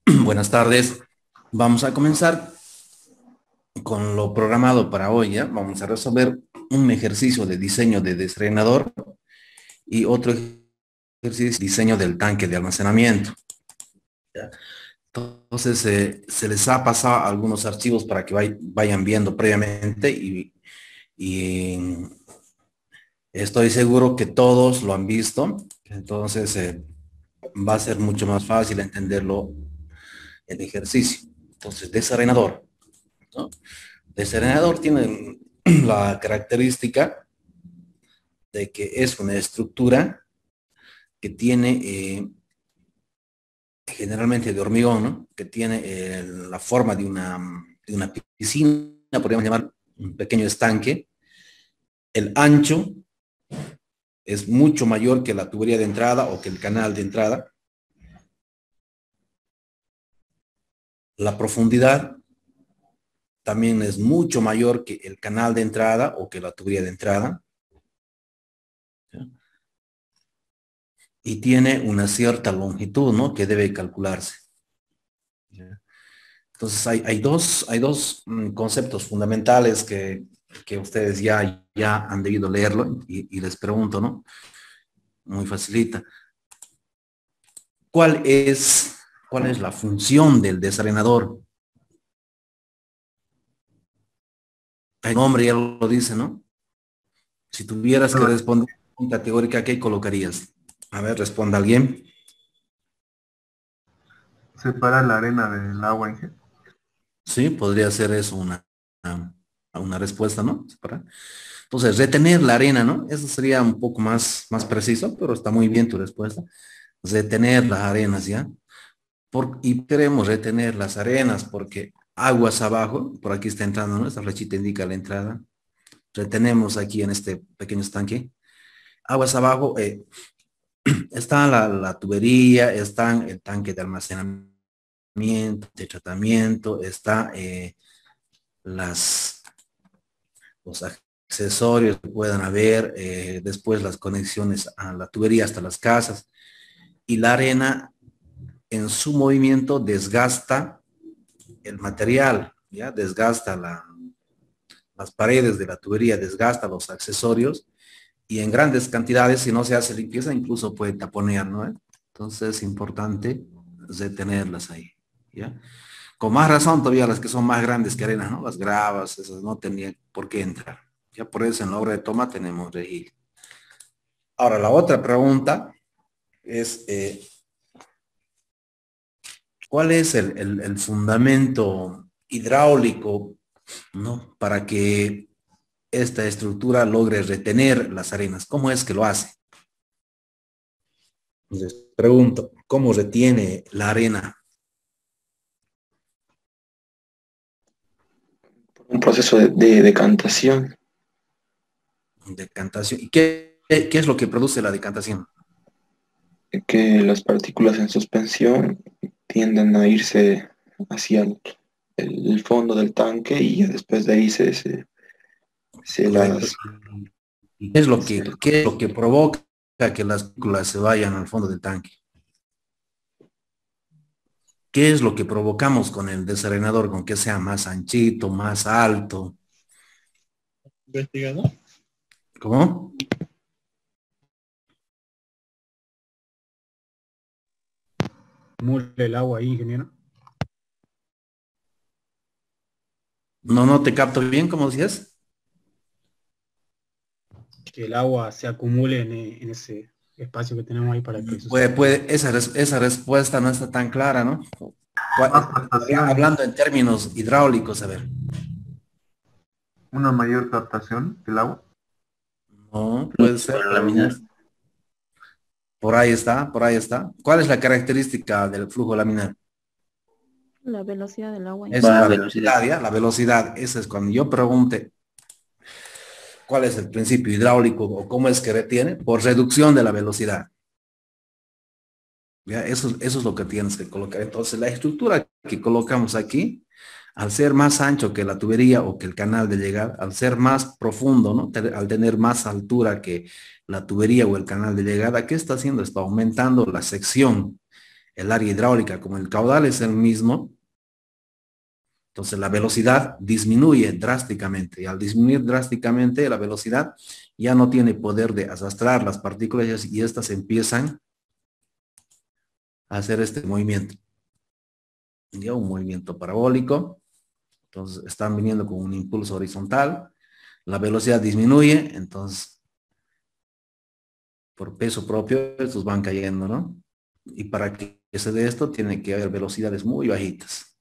Buenas tardes. Vamos a comenzar con lo programado para hoy, ¿ya? Vamos a resolver un ejercicio de diseño de desrenador y otro ejercicio de diseño del tanque de almacenamiento, ¿ya? Entonces, se les ha pasado algunos archivos para que vayan viendo previamente y estoy seguro que todos lo han visto. Entonces, va a ser mucho más fácil entenderlo el ejercicio. Entonces, desrenador, ¿no? Desrenador tiene la característica de que es una estructura que tiene generalmente de hormigón, ¿no? Que tiene la forma de una piscina, podríamos llamar un pequeño estanque. El ancho es mucho mayor que la tubería de entrada o que el canal de entrada. La profundidad también es mucho mayor que el canal de entrada o que la tubería de entrada. ¿Sí? Y tiene una cierta longitud, ¿no? Que debe calcularse. ¿Sí? Entonces hay dos conceptos fundamentales que ustedes ya han debido leerlo y les pregunto, ¿no? Muy facilita. ¿Cuál es, ¿Cuál es la función del desarenador? El nombre ya lo dice, ¿no? Si tuvieras que responder pregunta teórica, ¿qué colocarías? A ver, responda alguien. Separa la arena del agua en gel. Sí, podría ser eso una respuesta, ¿no? Entonces, retener la arena, ¿no? Eso sería un poco más preciso, pero está muy bien tu respuesta. Retener las arenas, ¿ya? Y queremos retener las arenas porque aguas abajo, por aquí está entrando, ¿no? Esta flechita indica la entrada. Retenemos aquí en este pequeño estanque. Aguas abajo, está la tubería, está el tanque de almacenamiento, de tratamiento, está las, los accesorios que puedan haber, después las conexiones a la tubería hasta las casas. Y la arena en su movimiento desgasta el material, ¿ya? Desgasta las paredes de la tubería, desgasta los accesorios y en grandes cantidades, si no se hace limpieza, incluso puede taponear, ¿no? Entonces es importante detenerlas ahí, ¿ya? Con más razón todavía las que son más grandes que arena, ¿no? Las gravas, esas no tenían por qué entrar. Ya por eso en la obra de toma tenemos regil. Ahora, la otra pregunta es, ¿cuál es el fundamento hidráulico, ¿no? Para que esta estructura logre retener las arenas? ¿Cómo es que lo hace? Les pregunto, ¿cómo retiene la arena? Un proceso de decantación, Decantación. ¿Y qué es lo que produce la decantación? que las partículas en suspensión tienden a irse hacia el fondo del tanque y ya después de ahí se Correcto. las... ¿Y se- qué es lo que provoca que las partículas se vayan al fondo del tanque? ¿Qué es lo que provocamos con el desarenador? Con que sea más anchito, más alto. Investigador. ¿Cómo? Acumule el agua ahí, ingeniero. No te capto bien, ¿cómo decías? Que el agua se acumule en ese espacio que tenemos ahí para que suceda. Esa respuesta no está tan clara, ¿no? Más captación, Hablando en términos hidráulicos, a ver. una mayor captación del agua. No, puede ser, Para pero no. laminar. Por ahí está, por ahí está. ¿Cuál es la característica del flujo laminar? La velocidad del agua. Esa es Va a la velocidad. velocidad, ¿ya? La velocidad. Esa es cuando yo pregunte cuál es el principio hidráulico o cómo es que retiene, por reducción de la velocidad. ¿Ya? Eso es lo que tienes que colocar. Entonces, la estructura que colocamos aquí, al ser más ancho que la tubería o que el canal de llegada, al ser más profundo, ¿no? Al tener más altura que la tubería o el canal de llegada, ¿qué está haciendo? Está aumentando la sección, el área hidráulica, como el caudal es el mismo, entonces la velocidad disminuye drásticamente, y al disminuir drásticamente la velocidad ya no tiene poder de arrastrar las partículas y estas empiezan a hacer este movimiento. Ya un movimiento parabólico, entonces están viniendo con un impulso horizontal, la velocidad disminuye, entonces por peso propio estos van cayendo, ¿no? Y para que se dé esto tiene que haber velocidades muy bajitas.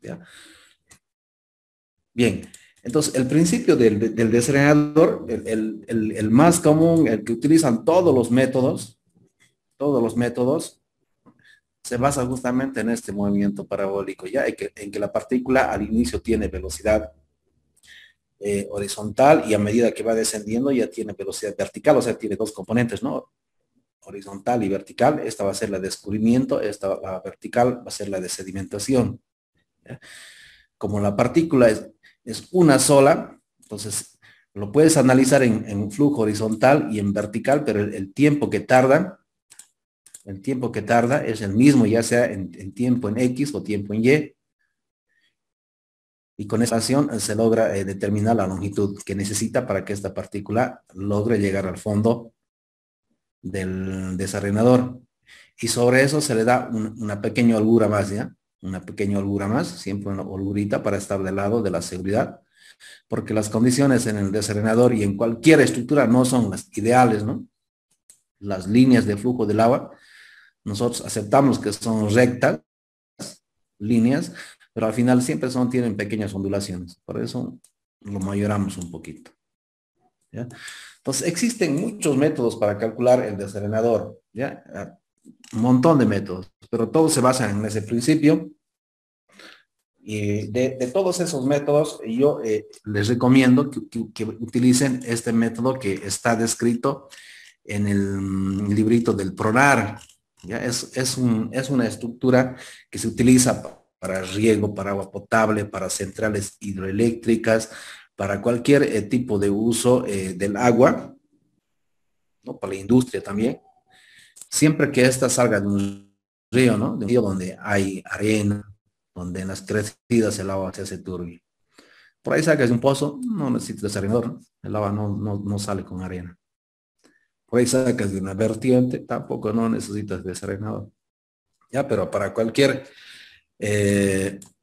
¿Ya? Bien, entonces el principio del desacerador, el más común, el que utilizan todos los métodos, se basa justamente en este movimiento parabólico, ya en que la partícula al inicio tiene velocidad horizontal y a medida que va descendiendo ya tiene velocidad vertical, o sea, tiene dos componentes, ¿no? Horizontal y vertical. Esta va a ser la de descubrimiento, esta la vertical va a ser la de sedimentación. ¿Ya? Como la partícula es una sola, entonces lo puedes analizar en un flujo horizontal y en vertical, pero el tiempo que tarda es el mismo, ya sea en tiempo en X o tiempo en Y. Y con esa acción se logra determinar la longitud que necesita para que esta partícula logre llegar al fondo del desarenador. Y sobre eso se le da una pequeña holgura más, ¿ya? Una pequeña holgura más, siempre una holgurita para estar del lado de la seguridad, porque las condiciones en el desarenador y en cualquier estructura no son las ideales, ¿no? Las líneas de flujo del agua, nosotros aceptamos que son rectas, líneas, pero al final siempre tienen pequeñas ondulaciones, por eso lo mayoramos un poquito. ¿Ya? Entonces existen muchos métodos para calcular el desarenador, ¿ya? Un montón de métodos, pero todos se basan en ese principio. Y de todos esos métodos, yo les recomiendo que utilicen este método que está descrito en el librito del PRONAR. ¿Ya? Es una estructura que se utiliza para riego, para agua potable, para centrales hidroeléctricas, para cualquier tipo de uso del agua, ¿no? Para la industria también. Siempre que ésta salga de un río, ¿no? De un río donde hay arena, donde en las crecidas el agua se hace turbio. Por ahí sacas de un pozo, no necesitas desarenador, ¿no? El agua no sale con arena. Por ahí sacas de una vertiente, tampoco no necesitas desarenador. Ya, pero para cualquier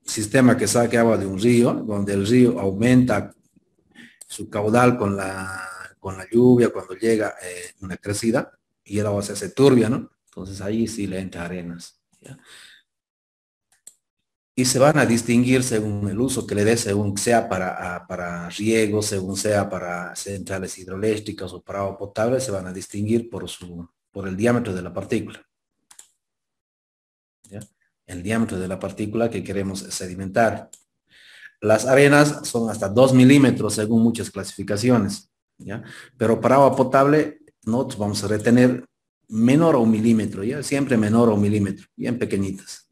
sistema que saque agua de un río, donde el río aumenta su caudal con la lluvia, cuando llega una crecida, y el agua se hace turbia, ¿no? Entonces ahí sí le entra arenas. ¿Ya? Y se van a distinguir según el uso que le dé, según sea para riego, según sea para centrales hidroeléctricas o para agua potable, se van a distinguir por el diámetro de la partícula. ¿Ya? El diámetro de la partícula que queremos sedimentar. Las arenas son hasta 2 milímetros según muchas clasificaciones, ¿ya? Pero para agua potable nosotros vamos a retener menor a 1 milímetro, ¿ya? Siempre menor a 1 milímetro, bien pequeñitas.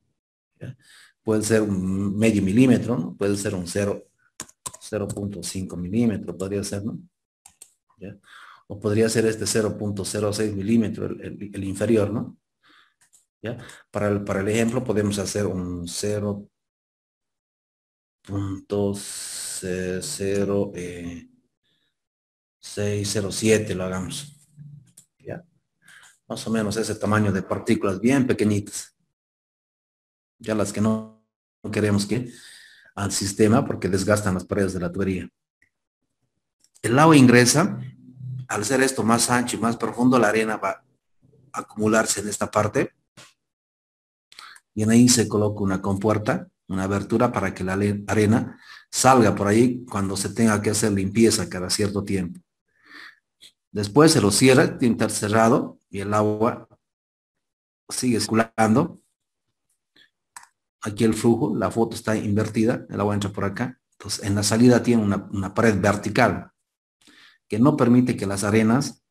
¿Ya? Puede ser un medio milímetro, ¿no? Puede ser un 0.5 milímetros, podría ser, ¿no? ¿Ya? O podría ser este 0.06 milímetros, el inferior, ¿no? ¿Ya? Para el ejemplo podemos hacer un 0.0607 lo hagamos. ¿Ya? Más o menos ese tamaño de partículas bien pequeñitas. Ya las que no queremos que al sistema porque desgastan las paredes de la tubería. El agua ingresa, al ser esto más ancho y más profundo, la arena va a acumularse en esta parte y en ahí se coloca una compuerta, una abertura para que la arena salga por ahí cuando se tenga que hacer limpieza cada cierto tiempo. Después se lo cierra, tiene que estar cerrado y el agua sigue circulando. Aquí el flujo, la foto está invertida, el agua entra por acá. Entonces en la salida tiene una pared vertical que no permite que las arenas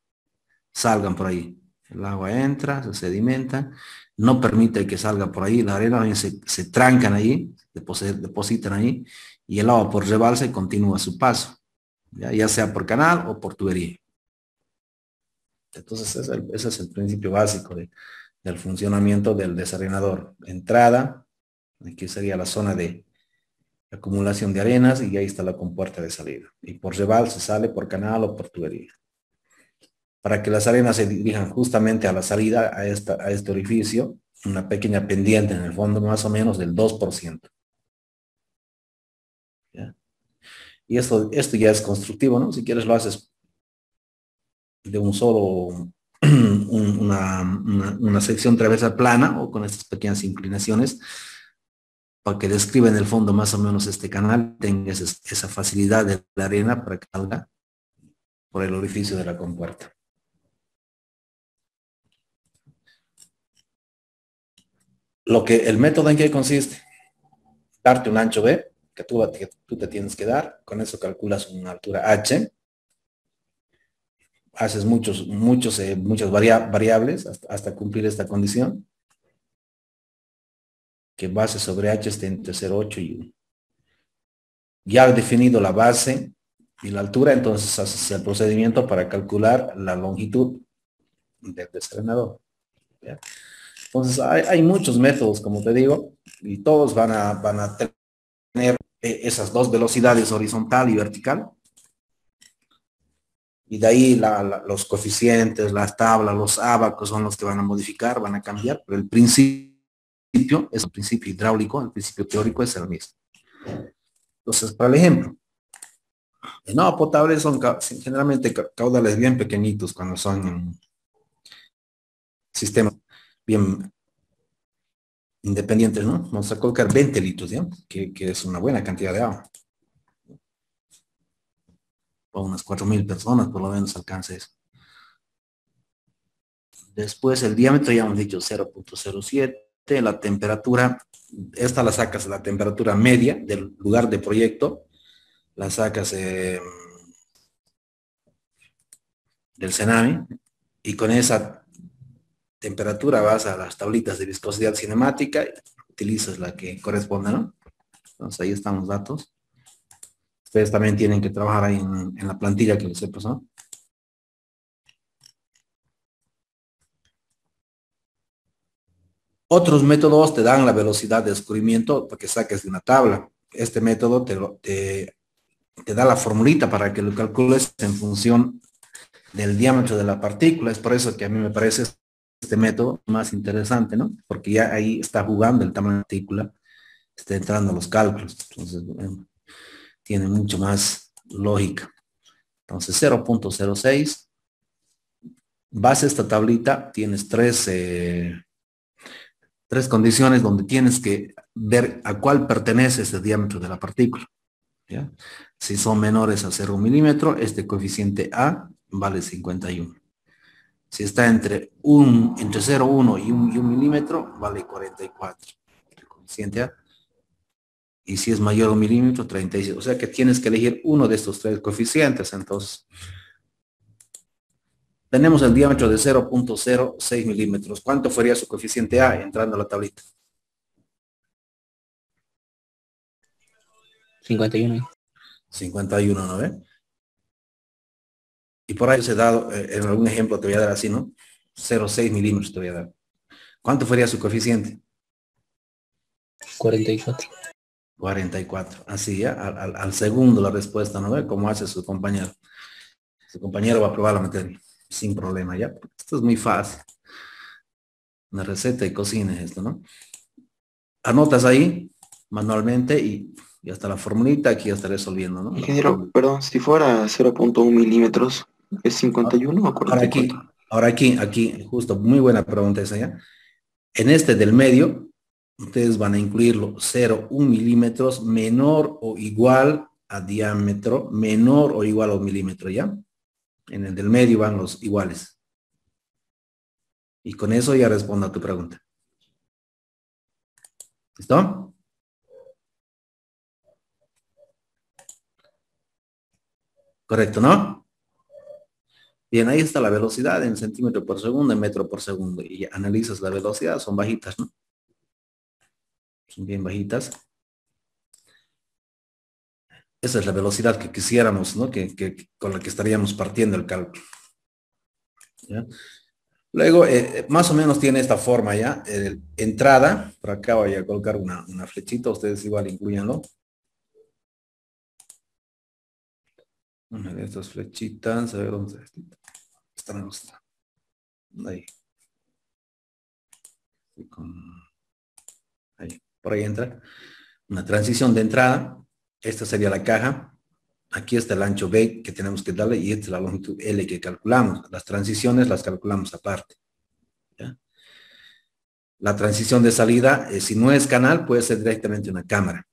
salgan por ahí. El agua entra, se sedimenta, no permite que salga por ahí, la arena se trancan ahí, depositan ahí, y el agua por rebalse continúa su paso, ya sea por canal o por tubería. Entonces ese es el principio básico del del funcionamiento del desarenador. Entrada, aquí sería la zona de acumulación de arenas y ahí está la compuerta de salida. Y por reval se sale por canal o por tubería. Para que las arenas se dirijan justamente a la salida a este orificio, una pequeña pendiente en el fondo más o menos del 2%. ¿Ya? Y esto ya es constructivo, ¿no? Si quieres lo haces de un solo, una sección transversal plana o con estas pequeñas inclinaciones para que describa en el fondo más o menos este canal, tenga esa facilidad de la arena para que salga por el orificio de la compuerta. El método en qué consiste, darte un ancho B, que tú te tienes que dar, con eso calculas una altura H, haces muchas variables hasta cumplir esta condición, que base sobre H esté entre 0,8 y 1. Ya has definido la base y la altura, entonces haces el procedimiento para calcular la longitud del desarenador. ¿Ya? Entonces hay muchos métodos, como te digo, y todos van a tener esas dos velocidades, horizontal y vertical. Y de ahí los coeficientes, las tablas, los ábacos son los que van a modificar, van a cambiar, pero el principio es el principio hidráulico, el principio teórico es el mismo. Entonces, para el ejemplo, en agua potable son generalmente caudales bien pequeñitos cuando son en sistemas bien independientes, ¿no? Vamos a colocar 20 litros, ¿ya? Que es una buena cantidad de agua. Para unas 4,000 personas por lo menos alcanza eso. Después el diámetro ya hemos dicho 0,07, la temperatura, esta la sacas a la temperatura media del lugar de proyecto, la sacas del CENAMI y con esa temperatura vas a las tablitas de viscosidad cinemática y utilizas la que corresponde, ¿no? Entonces ahí están los datos. Ustedes también tienen que trabajar ahí en la plantilla que les he pasado. Otros métodos te dan la velocidad de escurrimiento para que saques de una tabla. Este método te da la formulita para que lo calcules en función del diámetro de la partícula. Es por eso que a mí me parece este método más interesante, ¿no? Porque ya ahí está jugando el tamaño de la partícula, está entrando los cálculos. Entonces, bueno, tiene mucho más lógica. Entonces, 0,06. Vas a esta tablita, tienes tres condiciones donde tienes que ver a cuál pertenece este diámetro de la partícula. ¿Ya? Si son menores a 0 milímetro, este coeficiente A vale 51. Si está entre 0,1 y 1 milímetro, vale 44. El coeficiente A. Y si es mayor a 1 milímetro, 36. O sea que tienes que elegir uno de estos tres coeficientes. Entonces, tenemos el diámetro de 0,06 milímetros. ¿Cuánto sería su coeficiente A entrando a la tablita? 51. 51, ¿no ve? Y por ahí se ha dado, en algún ejemplo te voy a dar así, ¿no? 0,6 milímetros te voy a dar. ¿Cuánto sería su coeficiente? 44. 44. Así ya, al segundo la respuesta, ¿no ve? Como hace su compañero. Su compañero va a probar la materia, sin problema, ¿ya? Esto es muy fácil. Una receta de cocina es esto, ¿no? Anotas ahí, manualmente, y hasta la formulita aquí ya está resolviendo, ¿no? Ingeniero, perdón, si fuera 0,1 milímetros, ¿es 51 o 44? Ahora aquí, justo, muy buena pregunta esa ya. En este del medio, ustedes van a incluirlo 0,1 milímetros menor o igual a diámetro, menor o igual a 1 milímetro, ¿ya? En el del medio van los iguales. Y con eso ya respondo a tu pregunta. ¿Listo? Correcto, ¿no? Bien, ahí está la velocidad en centímetro por segundo, en metro por segundo. Y ya analizas la velocidad, son bajitas, ¿no? Son bien bajitas. Esa es la velocidad que quisiéramos, ¿no? Con la que estaríamos partiendo el cálculo. ¿Ya? Luego, más o menos tiene esta forma ya. Entrada, por acá voy a colocar una flechita, ustedes igual incluyanlo. Una de estas flechitas, a ver dónde está. No está. Ahí. Ahí. Por ahí entra. Una transición de entrada. Esta sería la caja. Aquí está el ancho B que tenemos que darle y esta es la longitud L que calculamos. Las transiciones las calculamos aparte. ¿Ya? La transición de salida, si no es canal, puede ser directamente una cámara.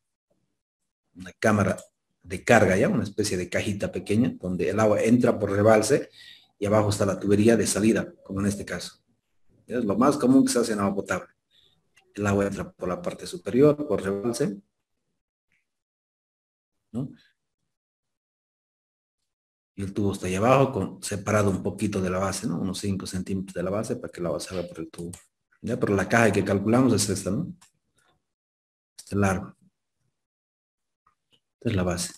Una cámara de carga, ¿ya? Una especie de cajita pequeña donde el agua entra por rebalse y abajo está la tubería de salida, como en este caso. Es lo más común que se hace en agua potable. El agua entra por la parte superior, por rebalse, ¿no? Y el tubo está ahí abajo, separado un poquito de la base, ¿no? Unos 5 centímetros de la base para que el agua salga por el tubo. ¿Ya? Pero la caja que calculamos es esta, ¿no? Este largo. Esta es la base.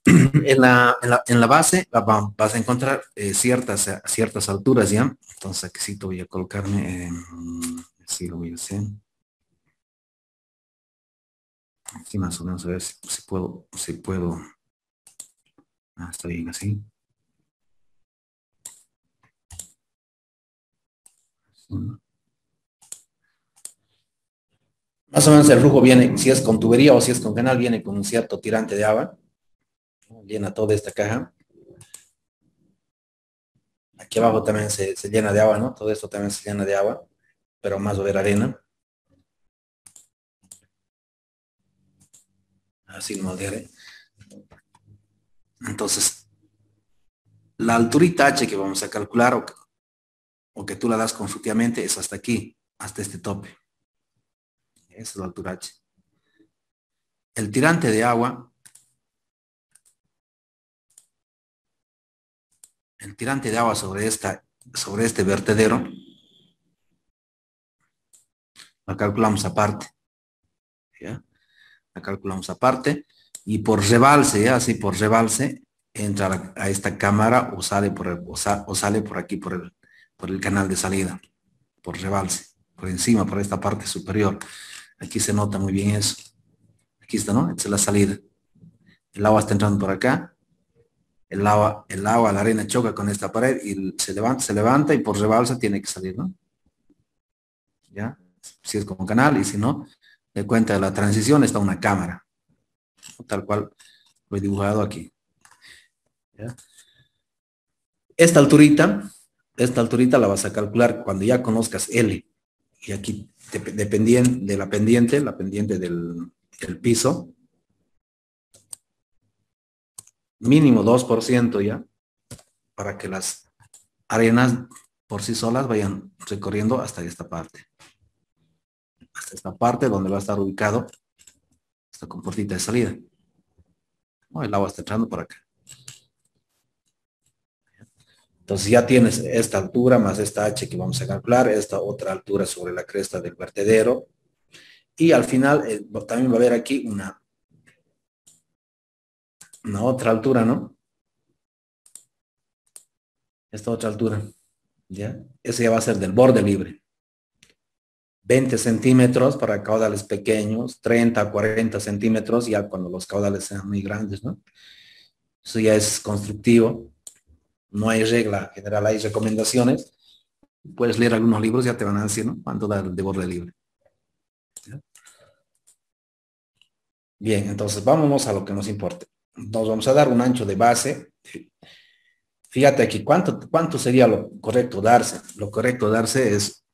En la base vas a encontrar ciertas alturas, ¿ya? Entonces aquí sí te voy a colocarme, así lo voy a hacer. Aquí más o menos a ver si puedo. Ah, está bien así. Más o menos el flujo viene, si es con tubería o si es con canal, viene con un cierto tirante de agua. Llena toda esta caja. Aquí abajo también se llena de agua, ¿no? Todo esto también se llena de agua, pero más va a haber arena. Así no moldearé. Entonces, la alturita H que vamos a calcular o que tú la das consultivamente es hasta aquí, hasta este tope. Esa es la altura H. El tirante de agua, sobre este vertedero, la calculamos aparte. ¿Ya? La calculamos aparte y por rebalse, ¿ya? Así por rebalse, entra a esta cámara o sale por aquí, por el canal de salida, por rebalse, por encima, por esta parte superior. Aquí se nota muy bien eso. Aquí está, ¿no? Esta es la salida. El agua está entrando por acá. La arena choca con esta pared y se levanta y por rebalsa tiene que salir, ¿no? ¿Ya? Si es como canal y si no, de cuenta de la transición está una cámara. Tal cual lo he dibujado aquí. ¿Ya? Esta alturita la vas a calcular cuando ya conozcas L. Y aquí, dependiente de la pendiente del piso, mínimo 2% ya, para que las arenas por sí solas vayan recorriendo hasta esta parte. Hasta esta parte donde va a estar ubicado esta compuertita de salida. Oh, el agua está entrando por acá. Entonces ya tienes esta altura más esta H que vamos a calcular, esta otra altura sobre la cresta del vertedero. Y al final también va a haber aquí una otra altura, ¿no? Esta otra altura, ¿ya? Ese ya va a ser del borde libre. 20 centímetros para caudales pequeños, 30 a 40 centímetros ya cuando los caudales sean muy grandes, ¿no? Eso ya es constructivo. No hay regla general, hay recomendaciones. Puedes leer algunos libros, ya te van a decir, ¿no? Cuánto da de borde libre. ¿Ya? Bien, entonces vamos a lo que nos importa. Nos vamos a dar un ancho de base. Fíjate aquí, ¿cuánto sería lo correcto darse? Lo correcto darse es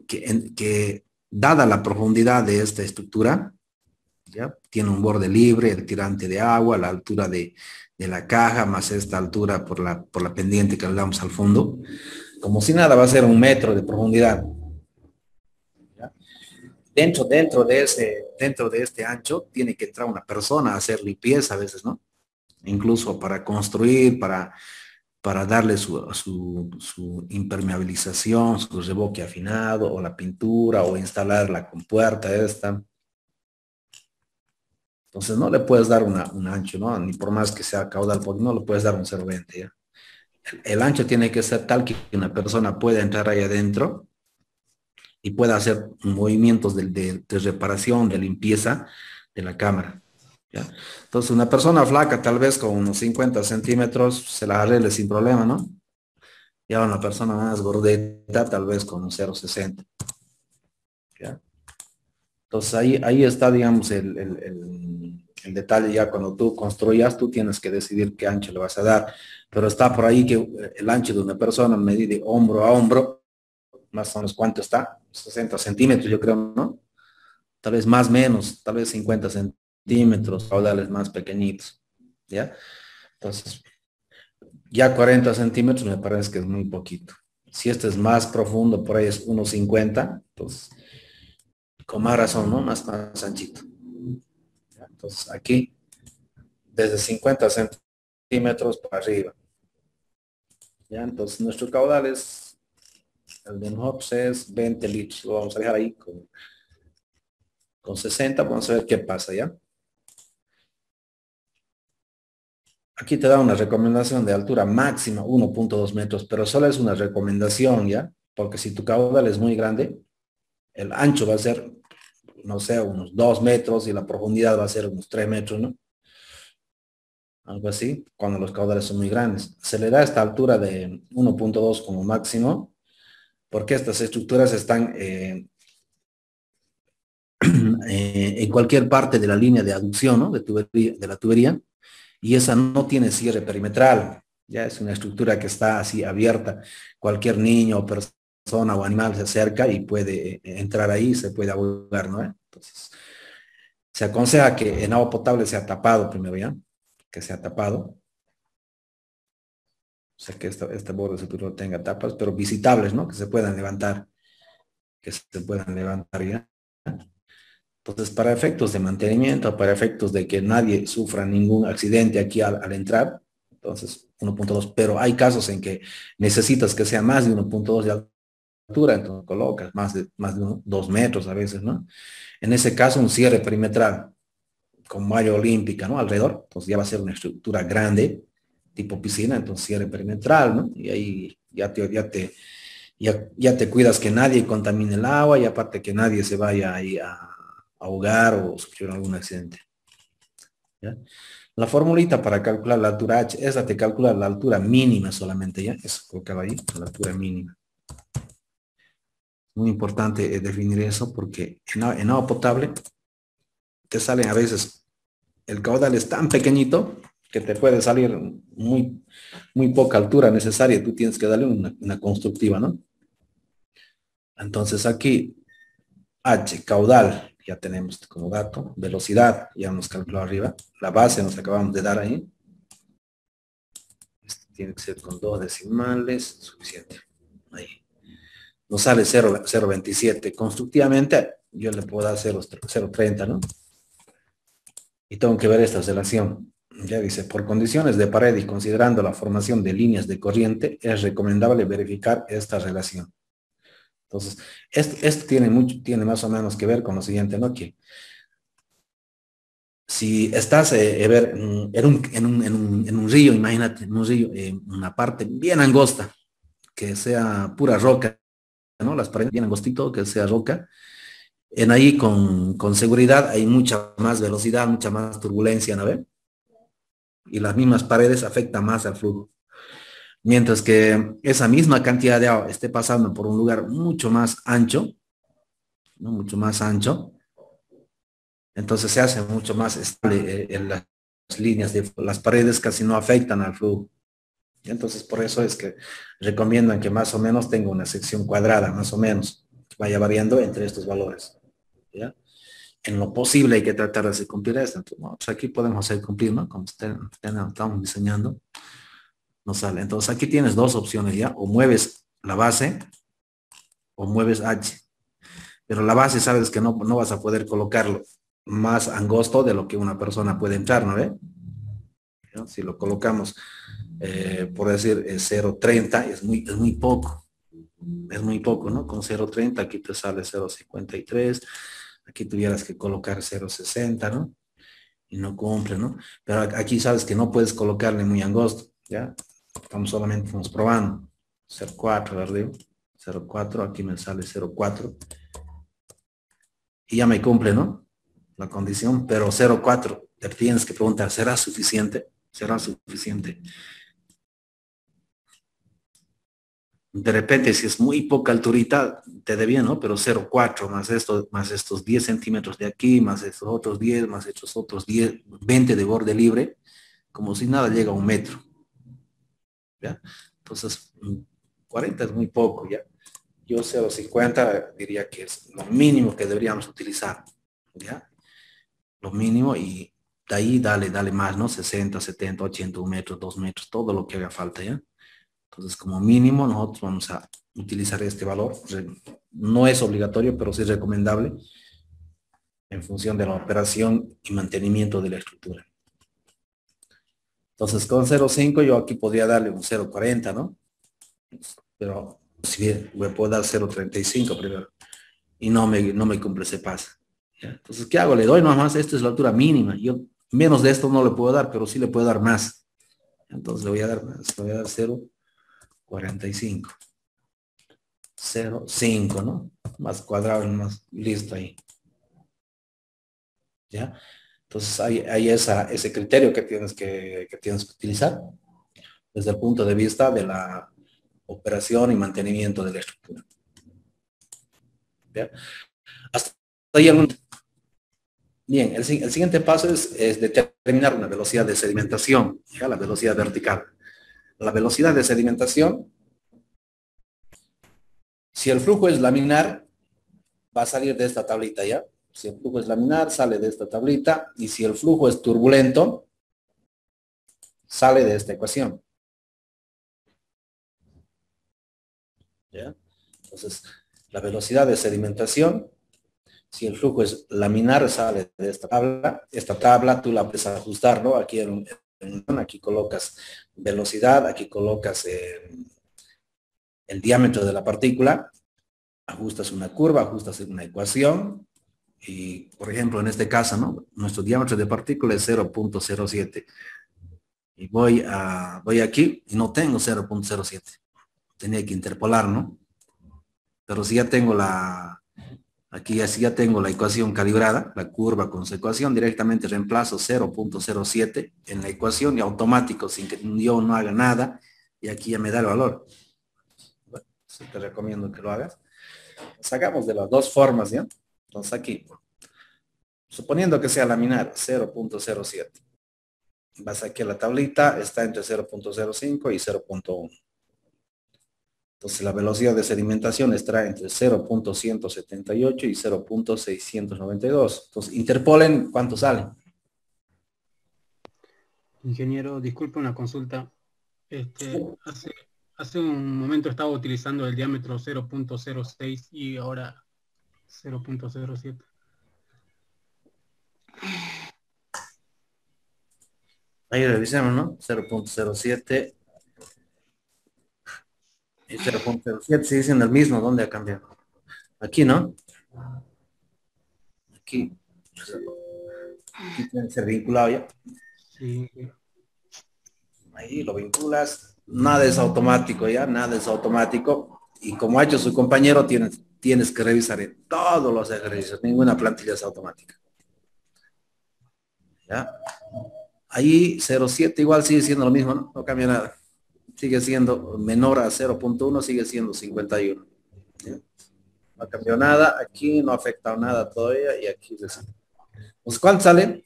que dada la profundidad de esta estructura, ¿ya? Tiene un borde libre, el tirante de agua, la altura de la caja, más esta altura por la pendiente que le damos al fondo. Como si nada, va a ser 1 metro de profundidad. ¿Ya? Dentro de este ancho tiene que entrar una persona a hacer limpieza a veces, ¿no? Incluso para construir, para darle su impermeabilización, su revoque afinado, o la pintura, o instalar la compuerta esta. Entonces no le puedes dar un ancho, ¿no? Ni por más que sea caudal, porque no le puedes dar un 0,20, ¿ya? El ancho tiene que ser tal que una persona pueda entrar ahí adentro y pueda hacer movimientos de reparación, de limpieza de la cámara, ¿ya? Entonces una persona flaca tal vez con unos 50 centímetros se la arregle sin problema, ¿no? Ya una persona más gordita tal vez con un 0,60, ¿ya? Entonces ahí está, digamos, el detalle. Ya cuando tú construyas, tú tienes que decidir qué ancho le vas a dar. Pero está por ahí que el ancho de una persona medide hombro a hombro, más o menos cuánto está, 60 centímetros yo creo, ¿no? Tal vez más menos, tal vez 50 centímetros, caudales más pequeñitos, ¿ya? Entonces, ya 40 centímetros me parece que es muy poquito. Si este es más profundo, por ahí es 1,50, entonces, con más razón, ¿no? Más anchito. Entonces, aquí, desde 50 centímetros para arriba. ¿Ya? Entonces, nuestro caudal es, el de NHOPS es 20 litros. Lo vamos a dejar ahí con 60. Vamos a ver qué pasa, ¿ya? Aquí te da una recomendación de altura máxima 1,2 metros, pero solo es una recomendación, ¿ya? Porque si tu caudal es muy grande, el ancho va a ser, no sé, unos 2 metros y la profundidad va a ser unos 3 metros, ¿no? Algo así, cuando los caudales son muy grandes. Se le da esta altura de 1,2 como máximo, porque estas estructuras están en cualquier parte de la línea de aducción, ¿no? de la tubería, y esa no tiene cierre perimetral. Ya es una estructura que está así abierta. Cualquier niño o persona o animal se acerca y puede entrar ahí y se puede ahogar, ¿no? Entonces, se aconseja que en agua potable sea tapado primero, ¿ya? Que sea tapado. O sea, que este borde superior tenga tapas, pero visitables, ¿no? Que se puedan levantar. Que se puedan levantar, ¿ya? Entonces, para efectos de mantenimiento, para efectos de que nadie sufra ningún accidente aquí al entrar, entonces 1,2, pero hay casos en que necesitas que sea más de 1,2 de altura, entonces colocas más de 2 metros a veces, ¿no? En ese caso, un cierre perimetral con malla olímpica, ¿no? Alrededor, entonces ya va a ser una estructura grande, tipo piscina, entonces cierre perimetral, ¿no? Y ahí ya te cuidas que nadie contamine el agua y aparte que nadie se vaya ahí a ahogar o sufrir algún accidente, ¿ya? La formulita para calcular la altura H, esa te calcula la altura mínima solamente, ¿ya? Eso colocaba ahí, la altura mínima. Muy importante definir eso porque en agua potable te salen a veces, el caudal es tan pequeñito que te puede salir muy poca altura necesaria, tú tienes que darle una constructiva, ¿no? Entonces aquí H, caudal, ya tenemos como dato, velocidad, ya nos calculó arriba, la base nos acabamos de dar ahí. Este tiene que ser con 2 decimales, suficiente. Ahí. Nos sale 0,27. Constructivamente yo le puedo dar 0,30, ¿no? Y tengo que ver esta relación. Ya dice, por condiciones de pared y considerando la formación de líneas de corriente, es recomendable verificar esta relación. Entonces, esto tiene más o menos que ver con lo siguiente, ¿no? Que si estás en un río, imagínate, en un río, una parte bien angosta, que sea pura roca, ¿no? Las paredes bien angostito, que sea roca. En ahí con seguridad hay mucha más velocidad, mucha más turbulencia, ¿no ve? Y las mismas paredes afectan más al flujo. Mientras que esa misma cantidad de agua esté pasando por un lugar mucho más ancho, ¿no? Mucho más ancho, entonces se hace mucho más estable en las líneas de las paredes, casi no afectan al flujo. Entonces por eso es que recomiendan que más o menos tenga una sección cuadrada, más o menos, que vaya variando entre estos valores, ¿ya? En lo posible hay que tratar de hacer cumplir esto. Entonces, no, pues aquí podemos hacer cumplir, ¿no? Como estamos diseñando, nos sale. Entonces aquí tienes dos opciones, ¿ya? O mueves la base o mueves H. Pero la base sabes que no vas a poder colocarlo más angosto de lo que una persona puede entrar, ¿no ve? ¿No? Si lo colocamos, por decir, 0,30 es muy poco. Es muy poco, ¿no? Con 0,30 aquí te sale 0,53. Aquí tuvieras que colocar 0,60, ¿no? y no cumple, ¿no? Pero aquí sabes que no puedes colocarle muy angosto, ¿ya? Estamos probando. 0,4, ¿verdad? 0,4, aquí me sale 0,4. Y ya me cumple, ¿no? La condición, pero 0,4, te tienes que preguntar, ¿será suficiente? ¿Será suficiente? De repente, si es muy poca alturita, te dé bien, ¿no? Pero 0,4 más esto, más estos 10 centímetros de aquí, más estos otros 10, más estos otros 10, 20 de borde libre, como si nada llega a 1 metro, ¿ya? Entonces, 40 es muy poco, ¿ya? Yo 0,50 diría que es lo mínimo que deberíamos utilizar, ¿ya? Lo mínimo, y de ahí dale más, ¿no? 60, 70, 80, 1 metro, 2 metros, todo lo que haga falta, ¿ya? Entonces, como mínimo, nosotros vamos a utilizar este valor. No es obligatorio, pero sí es recomendable en función de la operación y mantenimiento de la estructura. Entonces, con 0,5 yo aquí podría darle un 0,40, ¿no? Pero si bien me puedo dar 0,35 primero y no me cumple ese paso. ¿Ya? Entonces, ¿qué hago? Le doy nomás, esta es la altura mínima. Yo menos de esto no le puedo dar, pero sí le puedo dar más. Entonces le voy a dar más, le voy a dar 0,45. 0,5, ¿no? Más cuadrado, más listo ahí. ¿Ya? Entonces hay ese criterio que tienes que utilizar desde el punto de vista de la operación y mantenimiento de la estructura. ¿Ya? Hasta ahí algún... Bien, el siguiente paso es determinar una velocidad de sedimentación, ¿ya? La velocidad vertical. La velocidad de sedimentación, si el flujo es laminar, va a salir de esta tablita, ¿ya? Si el flujo es laminar, sale de esta tablita, y si el flujo es turbulento, sale de esta ecuación. ¿Ya? Entonces, la velocidad de sedimentación, si el flujo es laminar, sale de esta tabla. Esta tabla tú la puedes ajustar, ¿no? Aquí, aquí colocas velocidad, aquí colocas el diámetro de la partícula, ajustas una curva, ajustas una ecuación, y por ejemplo en este caso, ¿no? Nuestro diámetro de partícula es 0,07. Y voy aquí y no tengo 0,07. Tenía que interpolar, ¿no? Pero si ya tengo aquí así ya tengo la ecuación calibrada, la curva con su ecuación, directamente reemplazo 0,07 en la ecuación y automático, sin que yo no haga nada, y aquí ya me da el valor. Bueno, te recomiendo que lo hagas. Sacamos de las dos formas, ¿ya? Entonces aquí, suponiendo que sea laminar, 0,07. Vas aquí a la tablita, está entre 0,05 y 0,1. Entonces la velocidad de sedimentación está entre 0,178 y 0,692. Entonces interpolen, ¿cuánto sale? Ingeniero, disculpe una consulta. Hace un momento estaba utilizando el diámetro 0,06 y ahora 0,07. Ahí revisemos, ¿no? 0,07 y 0,07 sigue siendo el mismo. ¿Dónde ha cambiado? Aquí, ¿no? Aquí tiene que ser vinculado ya. Sí. Ahí lo vinculas. Nada es automático, ¿ya? Nada es automático. Y como ha hecho su compañero, tienes que revisar en todos los ejercicios. Ninguna plantilla es automática. ¿Ya? Ahí 0,7 igual sigue siendo lo mismo, ¿no? No cambia nada. Sigue siendo menor a 0,1, sigue siendo 51. ¿Ya? No cambió nada. Aquí no ha afectado nada todavía. Y aquí es... Pues, ¿cuánto sale?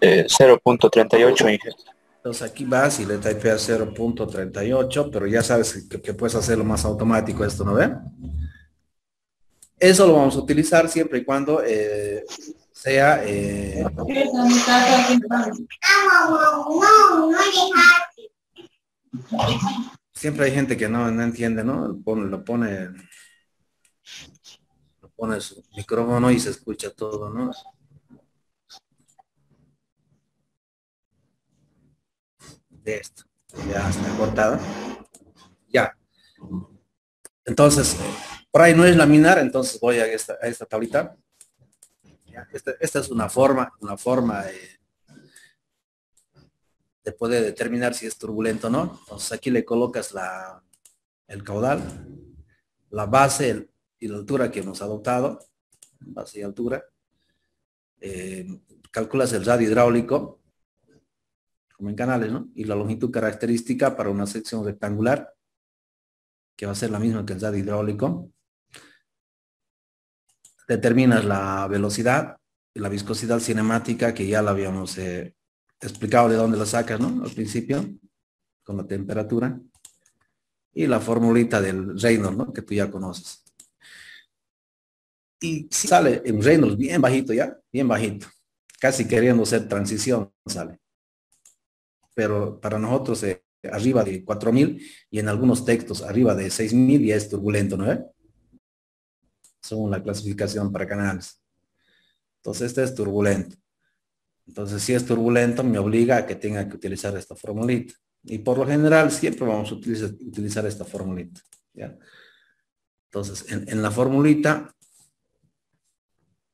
0,38, ingeniero. Entonces aquí vas y le typeas 0,38, pero ya sabes que puedes hacerlo más automático esto, ¿no ven? Eso lo vamos a utilizar siempre y cuando sea... Siempre hay gente que no entiende, ¿no? Lo pone su micrófono y se escucha todo, ¿no? De esto. Ya está cortado. Ya. Entonces, Por ahí no es laminar, entonces voy a esta tablita. Esta es una forma de poder determinar si es turbulento o no. Entonces aquí le colocas el caudal, la base y la altura que hemos adoptado, base y altura. Calculas el radio hidráulico, como en canales, ¿no? Y la longitud característica para una sección rectangular, que va a ser la misma que el radio hidráulico. Determinas la velocidad y la viscosidad cinemática, que ya la habíamos explicado de dónde la sacas, ¿no? Al principio, con la temperatura. Y la formulita del Reynolds, ¿no? Que tú ya conoces. Y sale en Reynolds bien bajito ya, bien bajito. Casi queriendo ser transición sale. Pero para nosotros arriba de 4000 y en algunos textos arriba de 6000 ya es turbulento, ¿no? Según la clasificación para canales. Entonces este es turbulento. Entonces si es turbulento me obliga a que tenga que utilizar esta formulita. Y por lo general siempre vamos a utilizar esta formulita. ¿Ya? Entonces en la formulita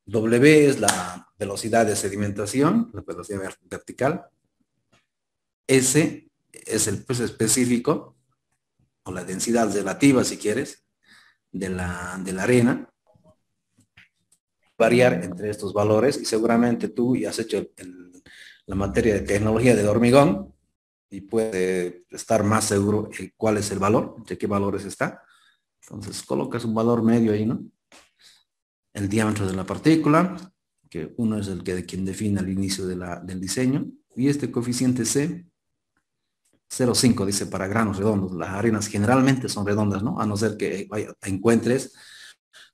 W es la velocidad de sedimentación, la velocidad vertical. S es el peso específico, o la densidad relativa, si quieres, de la arena. Variar entre estos valores, y seguramente tú ya has hecho la materia de tecnología del hormigón, y puede estar más seguro cuál es el valor, de qué valores está. Entonces colocas un valor medio ahí, ¿no? El diámetro de la partícula, que uno es quien define al inicio del diseño, y este coeficiente C, 0,5 dice para granos redondos. Las arenas generalmente son redondas, ¿no? A no ser que encuentres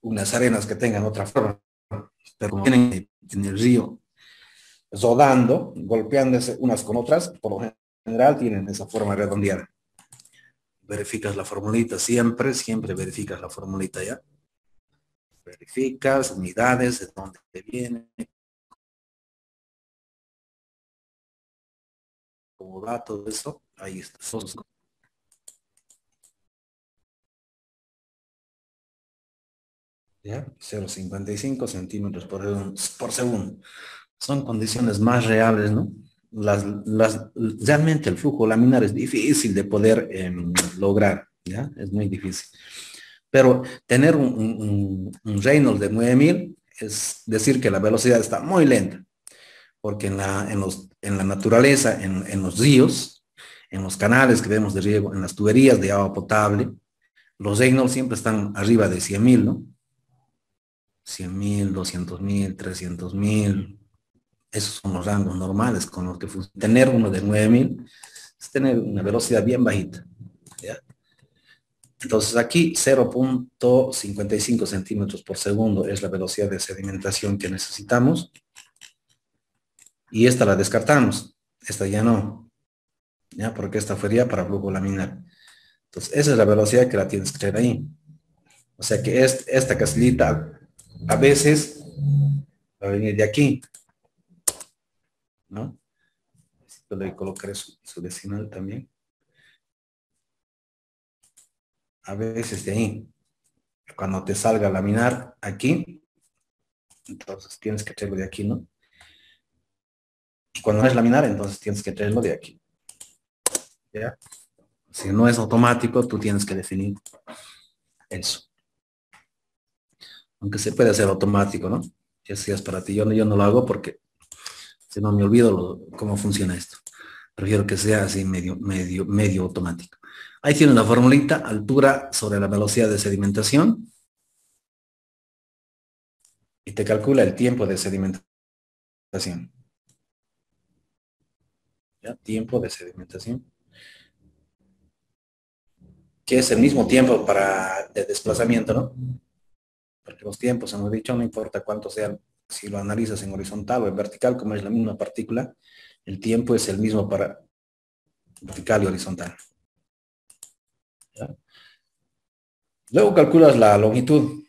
unas arenas que tengan otra forma, pero como vienen en el río rodando, golpeándose unas con otras, por lo general tienen esa forma redondeada. Verificas la formulita siempre verificas la formulita ya. Verificas unidades, de dónde viene, cómo va todo eso. Ahí está. ¿Ya? 0,55 centímetros por segundo. Son condiciones más reales, ¿no? Realmente el flujo laminar es difícil de poder lograr, ¿ya? Es muy difícil. Pero tener un Reynolds de 9000 es decir que la velocidad está muy lenta, porque en la naturaleza, en los ríos, en los canales que vemos de riego, en las tuberías de agua potable, los Reynolds siempre están arriba de 100.000, ¿no? 100.000, 200.000, 300.000. Esos son los rangos normales con los que funciona. Tener uno de 9000 es tener una velocidad bien bajita, ¿ya? Entonces aquí 0,55 centímetros por segundo es la velocidad de sedimentación que necesitamos. Y esta la descartamos. Esta ya no, ¿ya? Porque esta fue ya para flujo laminar. Entonces esa es la velocidad que la tienes que traer ahí. O sea que esta casillita a veces va a venir de aquí, ¿no? Yo le colocaré su decimal también. A veces de ahí. Cuando te salga laminar aquí, entonces tienes que traerlo de aquí, ¿no? Y cuando no es laminar, entonces tienes que traerlo de aquí. ¿Ya? Si no es automático, tú tienes que definir eso. Aunque se puede hacer automático, ¿no? Si es para ti, yo no lo hago porque si no me olvido cómo funciona esto. Prefiero que sea así medio automático. Ahí tiene la formulita, altura sobre la velocidad de sedimentación. Y te calcula el tiempo de sedimentación. ¿Ya? Tiempo de sedimentación. Que es el mismo tiempo de desplazamiento, ¿no? Porque los tiempos, hemos dicho, no importa cuánto sean, si lo analizas en horizontal o en vertical, como es la misma partícula, el tiempo es el mismo para vertical y horizontal. ¿Ya? Luego calculas la longitud,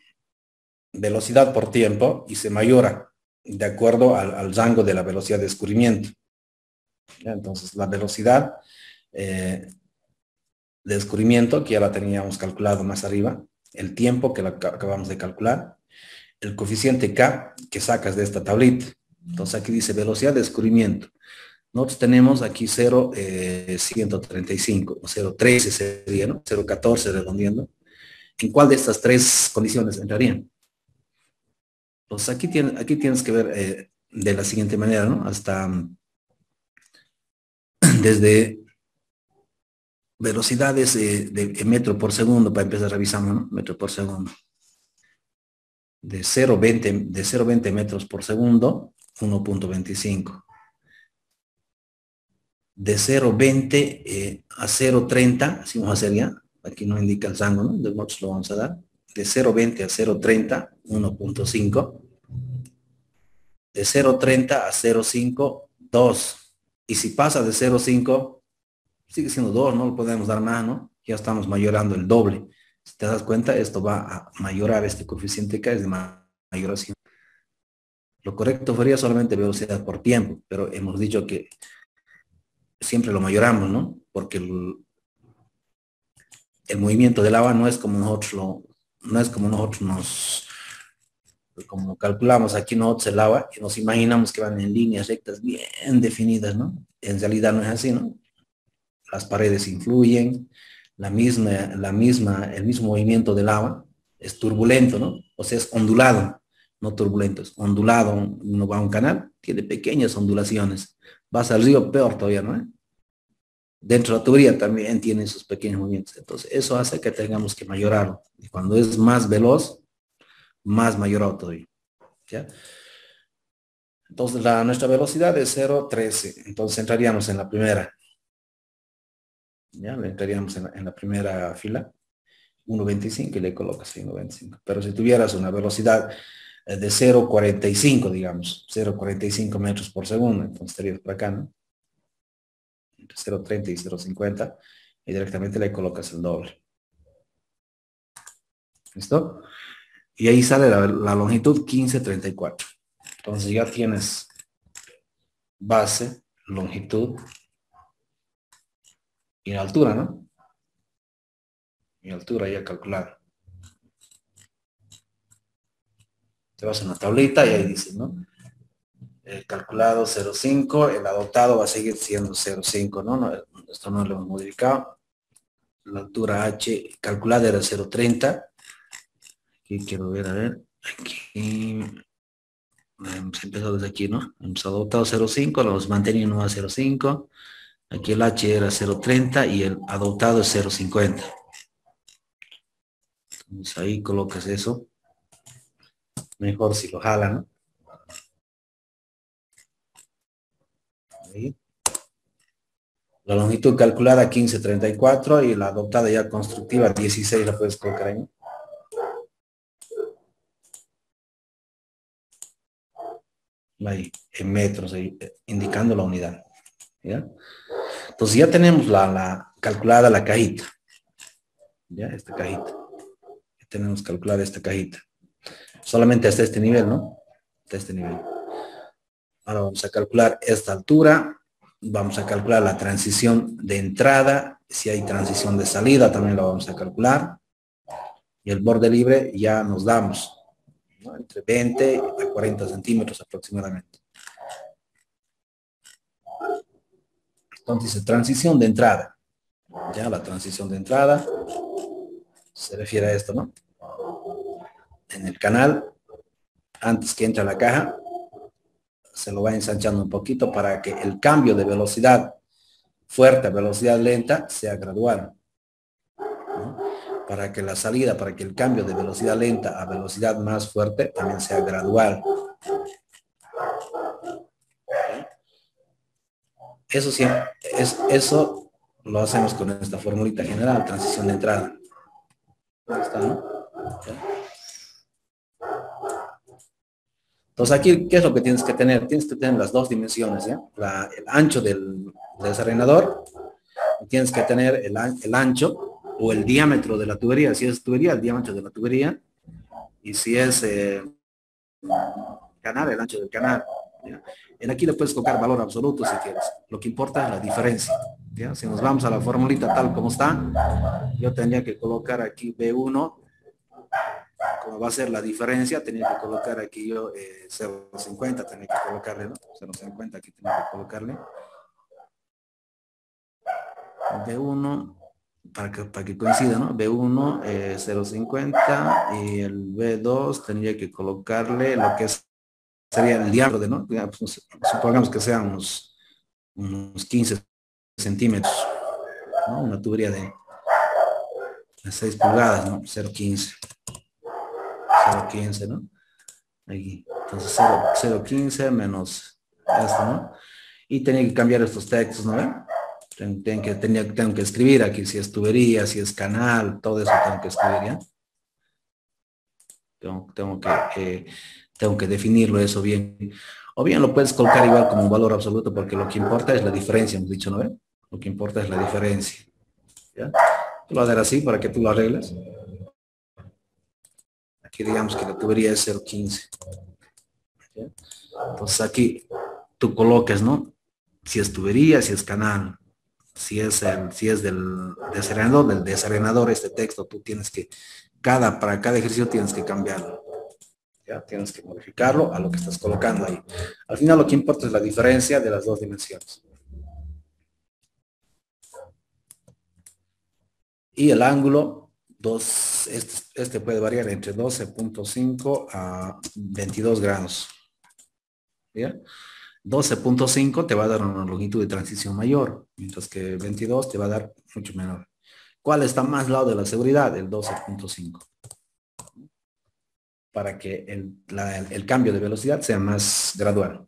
velocidad por tiempo, y se mayora de acuerdo al rango de la velocidad de escurrimiento. ¿Ya? Entonces la velocidad de escurrimiento, que ya la teníamos calculado más arriba, el tiempo que acabamos de calcular, el coeficiente K que sacas de esta tablita. Entonces aquí dice velocidad de descubrimiento. Nosotros tenemos aquí 0,135 o 0,13 sería, ¿no? 0,14 redondeando. ¿En cuál de estas tres condiciones entrarían? Pues aquí tienes que ver de la siguiente manera, ¿no? Hasta desde velocidades de metro por segundo, para empezar revisando, ¿no? Metro por segundo. De 0,20 metros por segundo, 1.25. De 0,20 a 0,30, así vamos a hacer ya, aquí no indica el rango, ¿no? De nosotros lo vamos a dar. De 0,20 a 0,30, 1.5. De 0,30 a 0,5, 2. Y si pasa de 0,5, sigue siendo 2, no lo podemos dar más, ¿no? Ya estamos mayorando el doble. Si te das cuenta, esto va a mayorar este coeficiente K, es de mayoración. Lo correcto sería solamente velocidad por tiempo, pero hemos dicho que siempre lo mayoramos, ¿no? Porque el movimiento del agua no es como nosotros como calculamos aquí nosotros el agua y nos imaginamos que van en líneas rectas bien definidas, ¿no? En realidad no es así, ¿no? Las paredes influyen, el mismo movimiento del agua es turbulento, ¿no? O sea, es ondulado, no turbulento, es ondulado. Uno va a un canal, tiene pequeñas ondulaciones. Vas al río, peor todavía, ¿no? Dentro de la tubería también tiene sus pequeños movimientos. Entonces, eso hace que tengamos que mayorarlo. Y cuando es más veloz, más mayorado todavía. ¿Ya? Entonces, nuestra velocidad es 0,13. Entonces, entraríamos en la primera. ¿Ya? Le entraríamos en la primera fila. 1.25 y le colocas ahí 1.25. Pero si tuvieras una velocidad de 0,45, digamos, 0,45 metros por segundo, entonces estarías por acá, ¿no? Entre 0,30 y 0,50 y directamente le colocas el doble. ¿Listo? Y ahí sale la longitud 15,34. Entonces ya tienes base, longitud y altura, ¿no? Y altura ya calculada. Te vas a una tablita y ahí dices, ¿no? El calculado 0,5, el adoptado va a seguir siendo 0,5, ¿no? Esto no lo hemos modificado. La altura H calculada era 0,30. Aquí quiero ver, a ver. Aquí hemos empezado desde aquí, ¿no? Hemos adoptado 0,5, lo hemos mantenido a 0,5. Aquí el H era 0,30 y el adoptado es 0,50. Entonces ahí colocas eso. Mejor si lo jala, ¿no? Ahí. La longitud calculada 15,34 y la adoptada ya constructiva 16 la puedes colocar ahí. Ahí, en metros, ahí, indicando la unidad. ¿Ya? Entonces ya tenemos calculada la cajita. ¿Ya? Esta cajita. Ya tenemos calculada esta cajita. Solamente hasta este nivel, ¿no? Hasta este nivel. Ahora vamos a calcular esta altura. Vamos a calcular la transición de entrada. Si hay transición de salida, también la vamos a calcular. Y el borde libre ya nos damos, ¿no? Entre 20 a 40 centímetros aproximadamente. Entonces dice transición de entrada. Ya la transición de entrada se refiere a esto, ¿no? En el canal, antes que entre a la caja, se lo va ensanchando un poquito para que el cambio de velocidad fuerte a velocidad lenta sea gradual, ¿no? Para que la salida, para que el cambio de velocidad lenta a velocidad más fuerte también sea gradual. Eso siempre, eso lo hacemos con esta formulita general, transición de entrada. Ahí está, ¿no? Entonces aquí, ¿qué es lo que tienes que tener? Tienes que tener las dos dimensiones, ¿eh? El ancho del desarenador, tienes que tener el ancho o el diámetro de la tubería. Si es tubería, el diámetro de la tubería. Y si es canal, el ancho del canal. ¿Ya? En aquí le puedes colocar valor absoluto si quieres. Lo que importa es la diferencia. ¿Ya? Si nos vamos a la formulita tal como está, yo tendría que colocar aquí B1 como va a ser la diferencia, tenía que colocar aquí yo 0,50, tenía que colocarle, ¿no? 0,50 aquí tenía que colocarle. B1, para que coincida, ¿no? B1, 0,50 y el B2 tendría que colocarle lo que sería el diámetro de, ¿no? Ya, pues, supongamos que sean unos 15 centímetros, ¿no? Una tubería de 6 pulgadas, ¿no? 0,15. 0,15, ¿no? Aquí. Entonces 0,15 menos esto, ¿no? Y tenía que cambiar estos textos, ¿no ven? Tengo que escribir aquí si es tubería, si es canal, todo eso tengo que escribir, ¿ya? Tengo que definirlo eso bien. O bien lo puedes colocar igual como un valor absoluto porque lo que importa es la diferencia, hemos dicho, ¿no ven? Lo que importa es la diferencia, ¿ya? Tú lo vas a dar así para que tú lo arregles. Aquí digamos que la tubería es 0,15. ¿Ya? Entonces aquí tú colocas, ¿no? Si es tubería, si es canal, si es del desarenador, este texto, tú tienes que, para cada ejercicio tienes que cambiarlo. Ya tienes que modificarlo a lo que estás colocando ahí. Al final lo que importa es la diferencia de las dos dimensiones. Y el ángulo, este puede variar entre 12,5 a 22 grados. ¿Ya? 12,5 te va a dar una longitud de transición mayor, mientras que 22 te va a dar mucho menor. ¿Cuál está más lado de la seguridad? El 12,5. Para que el cambio de velocidad sea más gradual.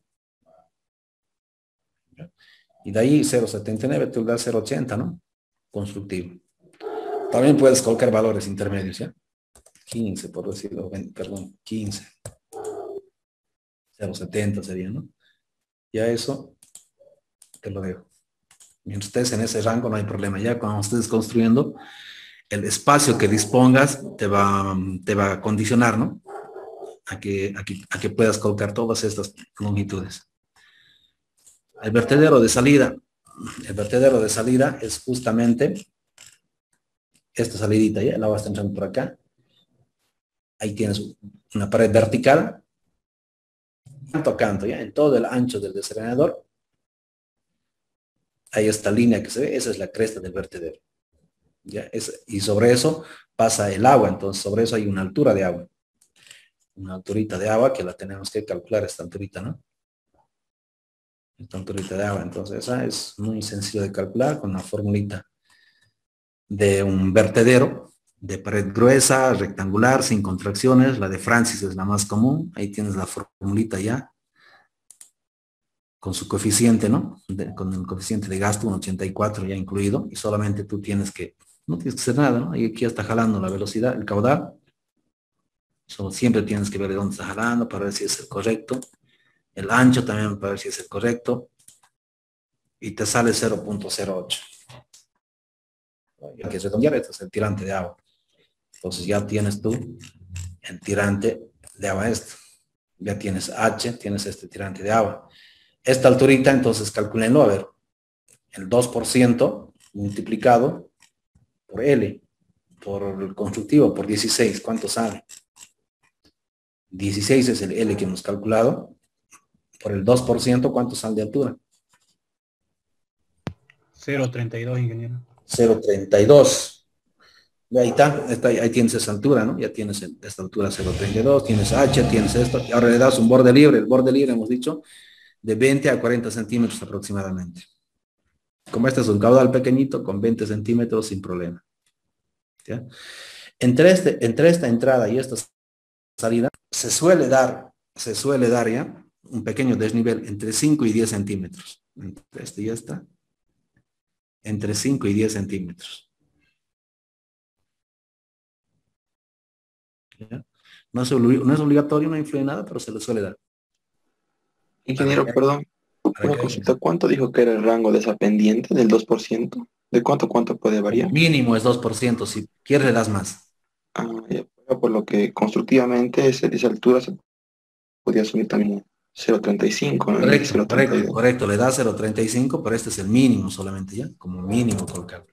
Y de ahí 0,79 tú das 0,80, ¿no? Constructivo. También puedes colocar valores intermedios, ¿ya? 15, por decirlo, perdón, 15. 0,70 sería, ¿no? Ya eso te lo dejo. Mientras estés en ese rango no hay problema. Ya cuando estés construyendo, el espacio que dispongas te va a condicionar, ¿no? A que puedas colocar todas estas longitudes. El vertedero de salida es justamente esta salidita, ¿ya? El agua está entrando por acá. Ahí tienes una pared vertical, canto a canto, ¿ya? En todo el ancho del desarenador. Hay esta línea que se ve, esa es la cresta del vertedero. ¿Ya? Y sobre eso pasa el agua, entonces sobre eso hay una altura de agua. Una alturita de agua que la tenemos que calcular, esta alturita, ¿no? Esta alturita de agua, entonces esa es muy sencillo de calcular con una formulita de un vertedero de pared gruesa, rectangular, sin contracciones. La de Francis es la más común. Ahí tienes la formulita ya. Con su coeficiente, ¿no? Con el coeficiente de gasto, un 84 ya incluido. Y solamente tú no tienes que hacer nada, ¿no? Ahí aquí está jalando la velocidad, el caudal. Solo siempre tienes que ver de dónde está jalando para ver si es el correcto. El ancho también para ver si es el correcto. Y te sale 0,08. Hay que redondear, esto es el tirante de agua. Entonces ya tienes tú el tirante de agua esto. Ya tienes H, tienes este tirante de agua. Esta alturita, entonces calculenlo, a ver. El 2% multiplicado por L, por el constructivo, por 16, ¿cuánto sale? 16 es el L que hemos calculado. Por el 2%, ¿cuánto sale de altura? 0,32, ingeniero. 0,32. Ahí está, ahí tienes esa altura, ¿no? Ya tienes esta altura 0,32, tienes H, tienes esto, y ahora le das un borde libre. El borde libre, hemos dicho, de 20 a 40 centímetros aproximadamente. Como este es un caudal pequeñito, con 20 centímetros sin problema. ¿Ya? Entre esta entrada y esta salida, se suele dar ya un pequeño desnivel entre 5 y 10 centímetros. Entre este y esta, entre 5 y 10 centímetros. ¿Ya? No es obligatorio, no influye nada, pero se le suele dar. Ingeniero, perdón, una cosita. ¿Cuánto dijo que era el rango de esa pendiente del 2%? ¿De cuánto puede variar? Mínimo es 2%, si quieres le das más. Ya, por lo que constructivamente esa altura se podía subir también 0,35, ¿no? Correcto, le das 0,35, pero este es el mínimo solamente ya, como mínimo colocar.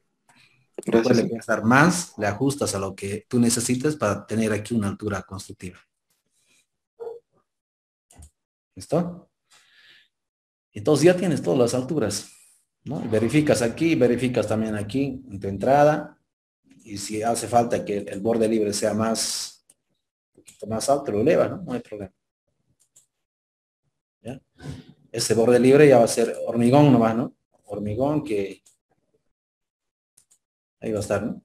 Gracias. Puede pensar más, le ajustas a lo que tú necesites para tener aquí una altura constructiva. ¿Listo? Entonces ya tienes todas las alturas, ¿no? Verificas aquí, verificas también aquí en tu entrada. Y si hace falta que el borde libre sea más, un poquito más alto, lo elevas, ¿no? No hay problema. ¿Ya? Ese borde libre ya va a ser hormigón nomás, ¿no? Hormigón que ahí va a estar, ¿no?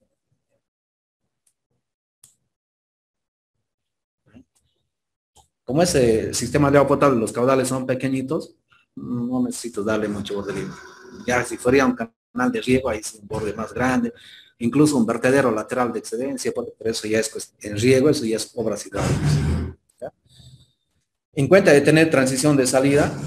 Como ese sistema de agua potable, los caudales son pequeñitos, no necesito darle mucho borde libre. Ya si fuera un canal de riego, ahí es un borde más grande, incluso un vertedero lateral de excedencia, pero eso ya es en riego, eso ya es obras hidráulicas. ¿Ya? En cuenta de tener transición de salida,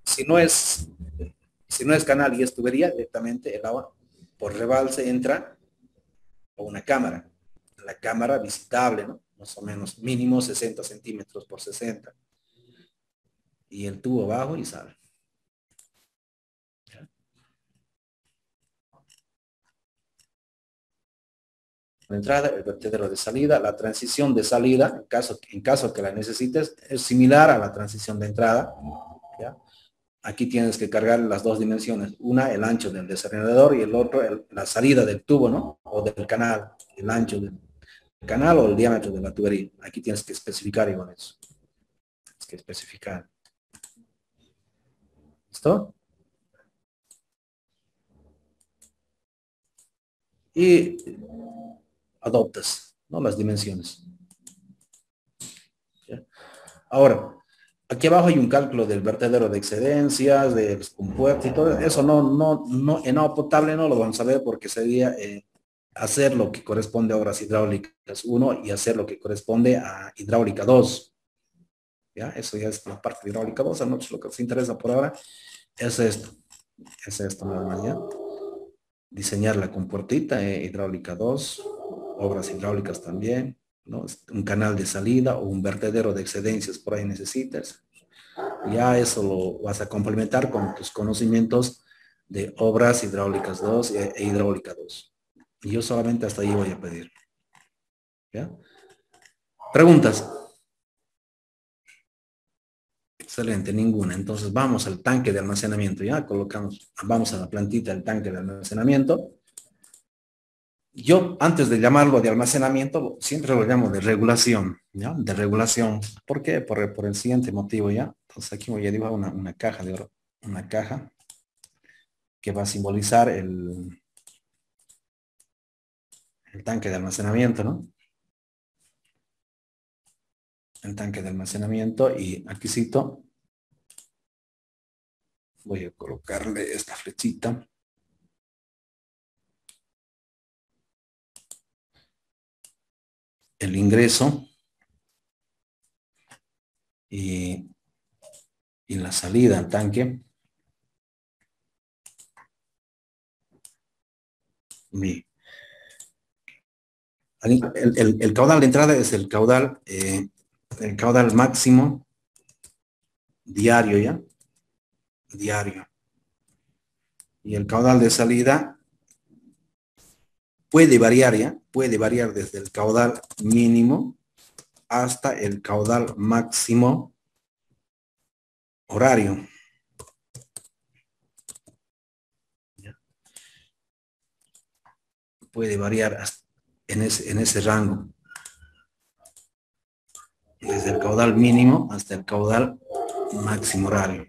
si no es canal y es tubería, directamente el agua por rebalse entra a una cámara. La cámara visitable, ¿no? Más o menos mínimo 60 centímetros por 60. Y el tubo abajo y sale. ¿Ya? La entrada, el vertedero de salida, la transición de salida, en caso que la necesites, es similar a la transición de entrada. ¿Ya? Aquí tienes que cargar las dos dimensiones. Una, el ancho del desarrollador y el otro, la salida del tubo, ¿no? O del canal, el ancho del canal o el diámetro de la tubería. Aquí tienes que especificar igual eso. Tienes que especificar. ¿Listo? Y adoptas, ¿no? Las dimensiones. ¿Ya? Ahora, aquí abajo hay un cálculo del vertedero de excedencias, de los compuertos y todo eso. No, en agua potable no lo vamos a ver porque sería hacer lo que corresponde a obras hidráulicas 1 y hacer lo que corresponde a hidráulica 2. ¿Ya? Eso ya es la parte de hidráulica 2. A nosotros lo que nos interesa por ahora es esto. Es esto nada más, ¿ya? Diseñar la compuertita, hidráulica 2, obras hidráulicas también, ¿no? Un canal de salida o un vertedero de excedencias por ahí necesitas. Ya eso lo vas a complementar con tus conocimientos de obras hidráulicas 2 e hidráulica 2. Y yo solamente hasta ahí voy a pedir. ¿Ya? Preguntas. Excelente, ninguna. Entonces vamos al tanque de almacenamiento. Ya colocamos, vamos a la plantita del tanque de almacenamiento. Yo, antes de llamarlo de almacenamiento, siempre lo llamo de regulación, ¿ya? De regulación. ¿Por qué? Por el siguiente motivo, ¿ya? Entonces aquí voy a dibujar una caja de oro, una caja que va a simbolizar el tanque de almacenamiento, ¿no? El tanque de almacenamiento y aquí cito, voy a colocarle esta flechita. El ingreso y la salida al tanque. El caudal de entrada es el caudal máximo diario, ¿ya? Diario. Y el caudal de salida puede variar, ¿ya? Puede variar desde el caudal mínimo hasta el caudal máximo horario. ¿Ya? Puede variar en ese rango. Desde el caudal mínimo hasta el caudal máximo horario.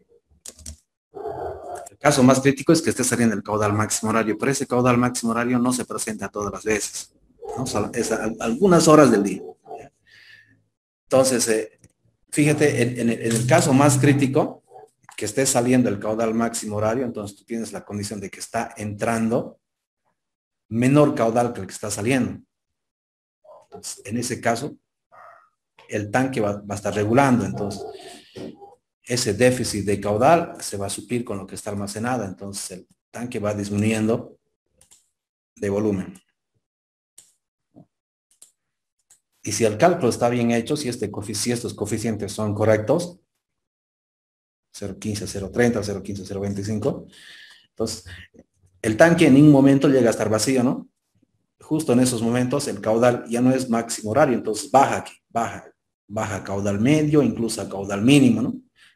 El caso más crítico es que esté saliendo el caudal máximo horario, pero ese caudal máximo horario no se presenta todas las veces, ¿no? Es algunas horas del día. Entonces, fíjate, en el caso más crítico, que esté saliendo el caudal máximo horario, entonces tú tienes la condición de que está entrando menor caudal que el que está saliendo. Entonces, en ese caso, el tanque va a estar regulando, entonces ese déficit de caudal se va a suplir con lo que está almacenado, entonces el tanque va disminuyendo de volumen. Y si el cálculo está bien hecho, si estos coeficientes son correctos, 0.15, 0.30, 0.15, 0.25. Entonces, el tanque en ningún momento llega a estar vacío, ¿no? Justo en esos momentos el caudal ya no es máximo horario, entonces baja aquí, baja a caudal medio, incluso a caudal mínimo, ¿no?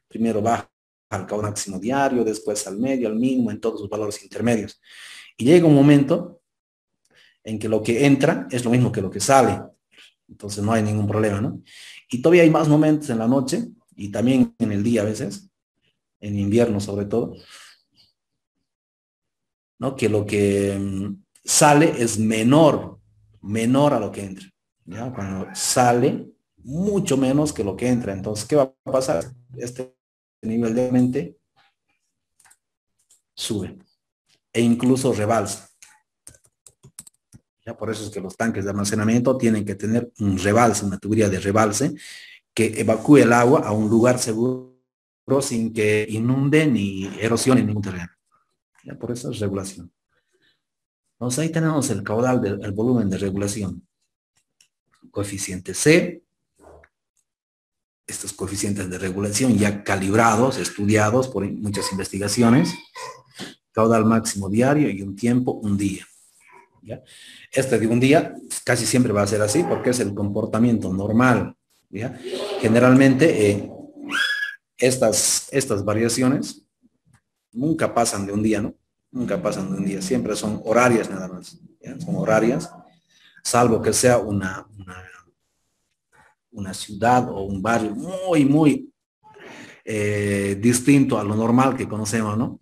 Primero baja al caudal máximo diario, después al medio, al mínimo, en todos los valores intermedios. Y llega un momento en que lo que entra es lo mismo que lo que sale, entonces no hay ningún problema, ¿no? Y todavía hay más momentos en la noche y también en el día a veces, en invierno sobre todo, ¿no? Que lo que sale es menor a lo que entra, ¿ya? Cuando sale, mucho menos que lo que entra. Entonces, ¿qué va a pasar? Este nivel de mente sube e incluso rebalsa. Ya por eso es que los tanques de almacenamiento tienen que tener un rebalse, una tubería de rebalse que evacúe el agua a un lugar seguro sin que inunde ni erosione ningún terreno. Ya por eso es regulación. Entonces ahí tenemos el caudal del volumen de regulación. Coeficiente C, estos coeficientes de regulación ya calibrados, estudiados por muchas investigaciones, caudal máximo diario y un tiempo, un día. ¿Ya? Este de un día casi siempre va a ser así porque es el comportamiento normal. ¿Ya? Generalmente estas variaciones nunca pasan de un día, ¿no? Nunca pasan de un día, siempre son horarias nada más. ¿Ya? Son horarias, salvo que sea una ciudad o un barrio muy distinto a lo normal que conocemos, ¿no?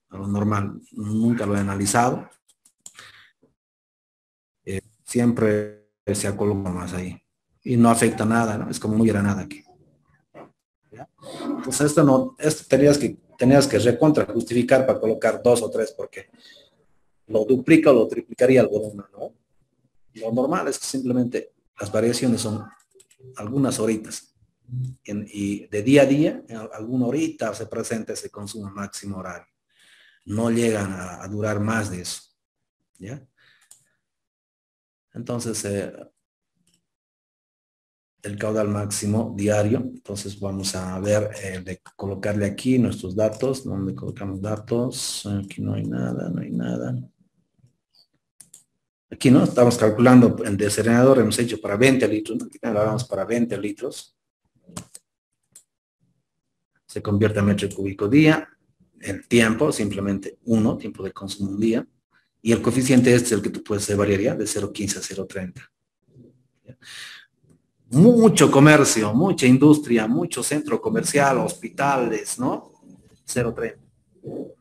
A lo normal, nunca lo he analizado. Siempre se acoloca más ahí y no afecta nada, ¿no? Es como no hubiera nada aquí. ¿Ya? Entonces esto tenías que recontra justificar para colocar 2 o 3 porque lo duplica o lo triplicaría el volumen, ¿no? Lo normal es que simplemente las variaciones son algunas horitas y de día a día, en alguna horita se presenta ese consumo máximo horario. No llegan a durar más de eso, ¿ya? Entonces, el caudal máximo diario, entonces vamos a ver, de colocarle aquí nuestros datos, donde colocamos datos, aquí no hay nada, no hay nada. Aquí, ¿no? Estamos calculando el desarenador, hemos hecho para 20 litros, ¿no? Aquí lo hagamos para 20 litros. Se convierte en metro cúbico día, el tiempo, simplemente 1, tiempo de consumo un día, y el coeficiente este es el que tú puedes variaría de 0.15 a 0.30. Mucho comercio, mucha industria, mucho centro comercial, hospitales, ¿no? 0.30.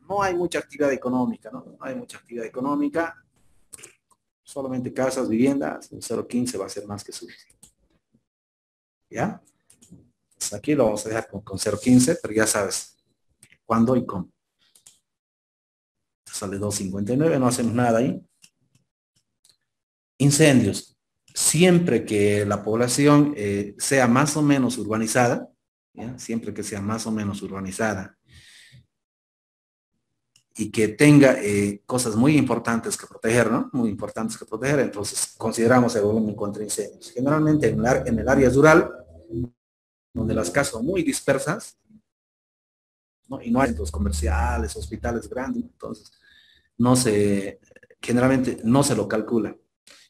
No hay mucha actividad económica, ¿no? No hay mucha actividad económica, solamente casas, viviendas, 0.15 va a ser más que suficiente. ¿Ya? Pues aquí lo vamos a dejar con 0.15, pero ya sabes cuándo y cómo. Sale 2.59, no hacemos nada ahí. Incendios. Siempre que la población sea más o menos urbanizada, ¿ya? Siempre que sea más o menos urbanizada y que tenga cosas muy importantes que proteger, ¿no? Muy importantes que proteger, entonces consideramos el volumen contra incendios. Generalmente en el área rural, donde las casas son muy dispersas, ¿no? Y no hay centros comerciales, hospitales grandes, entonces generalmente no se lo calcula.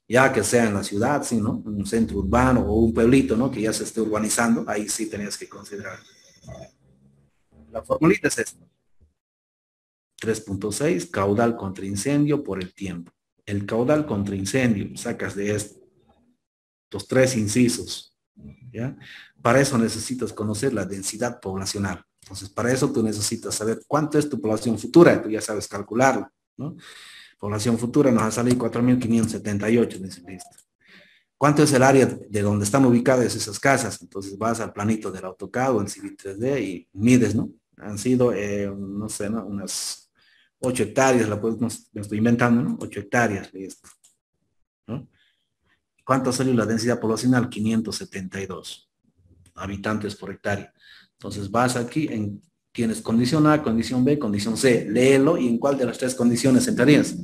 Ya que sea en la ciudad, sí, ¿no? Un centro urbano o un pueblito, ¿no? Que ya se esté urbanizando, ahí sí tenías que considerar. La formulita es esta. 3.6, caudal contra incendio por el tiempo. El caudal contra incendio, sacas de estos 3 incisos, ¿ya? Para eso necesitas conocer la densidad poblacional. Entonces, para eso tú necesitas saber cuánto es tu población futura, tú ya sabes calcularlo, ¿no? Población futura nos ha salido 4.578, dice, listo. ¿Cuánto es el área de donde están ubicadas esas casas? Entonces vas al planito del AutoCAD o en Civil 3D y mides, ¿no? Han sido, no sé, ¿no? Unas 8 hectáreas, me estoy inventando, ¿no? 8 hectáreas, listo, ¿no? ¿Cuánto salió la densidad poblacional? 572 habitantes por hectárea. Entonces vas aquí, tienes condición A, condición B, condición C, léelo y en cuál de las 3 condiciones entrarías.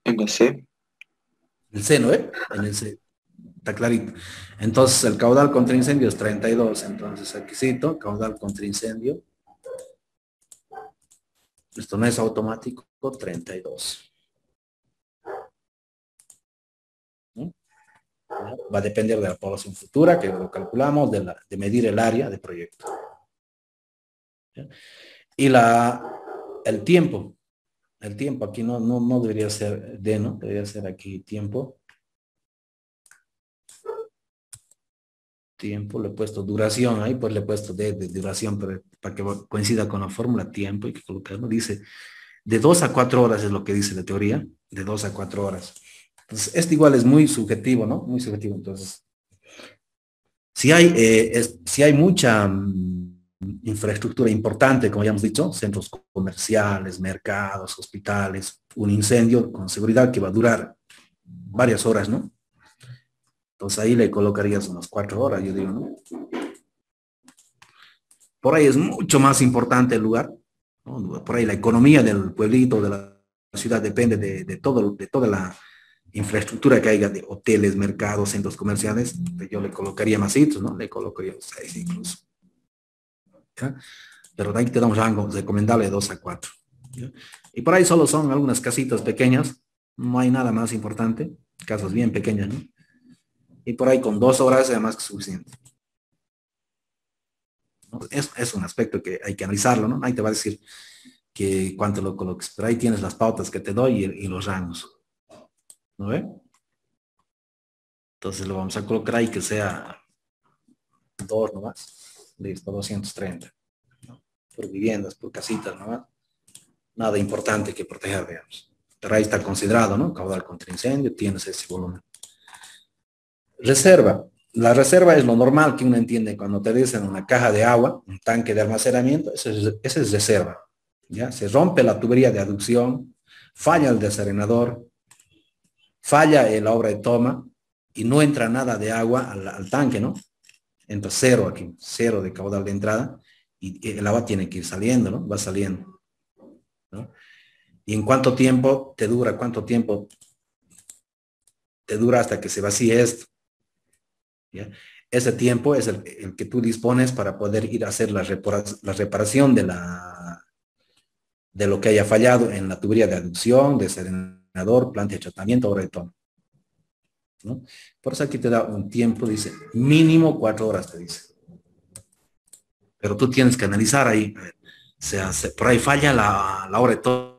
En la C. El C, ¿no? En el C. Está clarito. Entonces, el caudal contra incendio es 32. Entonces, aquí cito, caudal contra incendio. Esto no es automático, 32. ¿No? Va a depender de la población futura, que lo calculamos, de medir el área de proyecto. ¿Ya? Y el tiempo. El tiempo aquí no debería ser D, ¿no? Debería ser aquí tiempo. Tiempo, le he puesto duración, ahí pues le he puesto D de duración, pero para que coincida con la fórmula tiempo, hay que colocarlo. Dice, de 2 a 4 horas es lo que dice la teoría, de 2 a 4 horas. Entonces, este igual es muy subjetivo, ¿no? Muy subjetivo. Entonces, si hay mucha infraestructura importante, como ya hemos dicho, centros comerciales, mercados, hospitales, un incendio con seguridad que va a durar varias horas, ¿no? Entonces ahí le colocarías unas 4 horas, yo digo, ¿no? Por ahí es mucho más importante el lugar, ¿no? Por ahí la economía del pueblito, de la ciudad, depende de toda la infraestructura que haya de hoteles, mercados, centros comerciales. Yo le colocaría más hitos, ¿no? Le colocaría 6 incluso. ¿Ya? Pero de ahí te da un rango recomendable de 2 a 4. ¿Ya? Y por ahí solo son algunas casitas pequeñas, no hay nada más importante, casas bien pequeñas, ¿no? Y por ahí con 2 horas es más que suficiente. ¿No? Es un aspecto que hay que analizarlo, ¿no? Ahí te va a decir que cuánto lo coloques, pero ahí tienes las pautas que te doy y los rangos. ¿No ve? Entonces lo vamos a colocar ahí que sea 2 nomás. Listo, 230. ¿No? Por viviendas, por casitas nomás. Nada importante que proteger, digamos. Pero ahí está considerado, ¿no? Caudal contra incendio, tienes ese volumen. Reserva. La reserva es lo normal que uno entiende cuando te dicen una caja de agua, un tanque de almacenamiento, ese es reserva. ¿Ya? Se rompe la tubería de aducción, falla el desarenador, falla la obra de toma y no entra nada de agua al tanque, ¿no? Entra cero aquí, cero de caudal de entrada y el agua tiene que ir saliendo, ¿no? Va saliendo, ¿no? ¿Y en cuánto tiempo te dura? ¿Cuánto tiempo te dura hasta que se vacíe esto? ¿Ya? Ese tiempo es el que tú dispones para poder ir a hacer la reparación de lo que haya fallado en la tubería de aducción, desarenador, planta de tratamiento, obra de toma, ¿no? Por eso aquí te da un tiempo, dice, mínimo 4 horas, te dice. Pero tú tienes que analizar ahí, por ahí falla la obra de toma.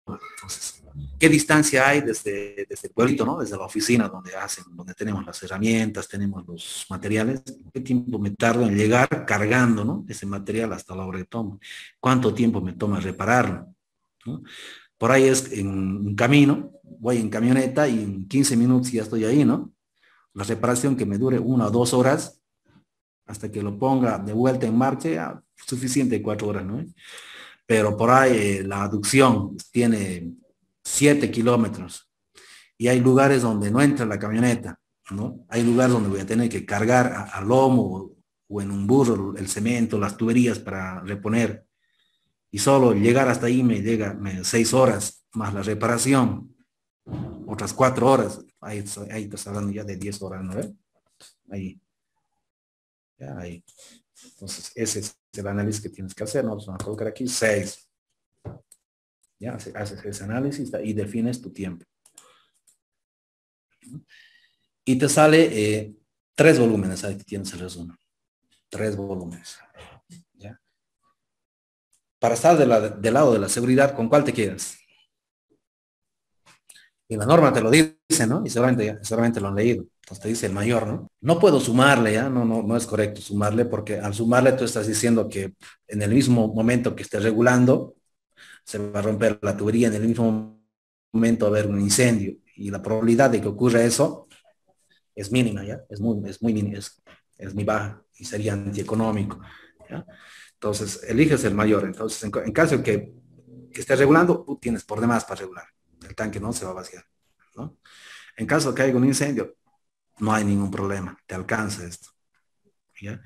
Entonces, ¿qué distancia hay desde el pueblito, ¿no? Desde la oficina donde tenemos las herramientas, tenemos los materiales? ¿Qué tiempo me tardo en llegar cargando, ¿no? Ese material hasta la obra de toma? ¿Cuánto tiempo me toma repararlo? ¿No? Por ahí es en un camino, voy en camioneta y en 15 minutos ya estoy ahí, ¿no? La reparación que me dure 1 o 2 horas hasta que lo ponga de vuelta en marcha, ya, suficiente 4 horas, ¿no? Pero por ahí la aducción tiene 7 kilómetros y hay lugares donde no entra la camioneta, ¿no? Hay lugares donde voy a tener que cargar a lomo o en un burro el cemento, las tuberías para reponer y solo llegar hasta ahí me llega 6 horas más la reparación, otras 4 horas, ahí estás hablando ya de 10 horas, ¿no? Ahí, ya ahí. Entonces ese es el análisis que tienes que hacer, ¿no? Vamos a colocar aquí 6. Ya haces ese análisis y defines tu tiempo. Y te sale 3 volúmenes, ahí tienes el resumen. 3 volúmenes. ¿Ya? Para estar del lado de la seguridad, ¿con cuál te quedas? Y la norma te lo dice, ¿no? Y seguramente lo han leído. Entonces te dice el mayor, ¿no? No puedo sumarle, ¿ya? No es correcto sumarle porque al sumarle tú estás diciendo que en el mismo momento que estés regulando, se va a romper la tubería, en el mismo momento va a haber un incendio. Y la probabilidad de que ocurra eso es mínima, ¿ya? Es muy baja y sería antieconómico, ¿ya? Entonces, eliges el mayor. Entonces, en caso de que estés regulando, tú tienes por demás para regular. El tanque no se va a vaciar, ¿no? En caso de que haya un incendio, no hay ningún problema, te alcanza esto, ¿ya?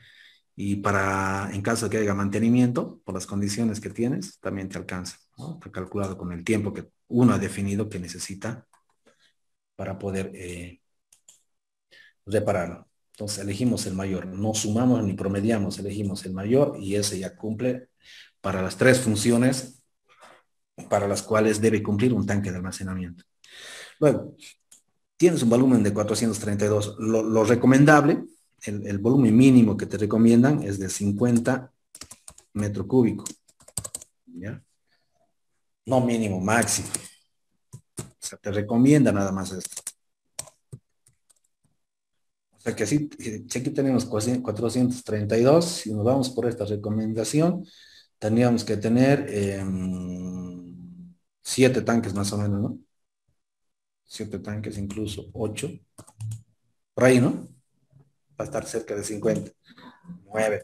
Y en caso de que haya mantenimiento, por las condiciones que tienes, también te alcanza, ¿no? Está calculado con el tiempo que uno ha definido que necesita para poder repararlo. Entonces elegimos el mayor, no sumamos ni promediamos, elegimos el mayor y ese ya cumple para las tres funciones para las cuales debe cumplir un tanque de almacenamiento. Luego, tienes un volumen de 432. Lo recomendable, el volumen mínimo que te recomiendan es de 50 metros cúbicos. ¿Ya? No mínimo, máximo. O sea, te recomienda nada más esto. O sea que así, si aquí tenemos 432, si nos vamos por esta recomendación, tendríamos que tener 7 tanques más o menos, ¿no? 7 tanques, incluso 8. Por ahí, ¿no? Va a estar cerca de 50. 9.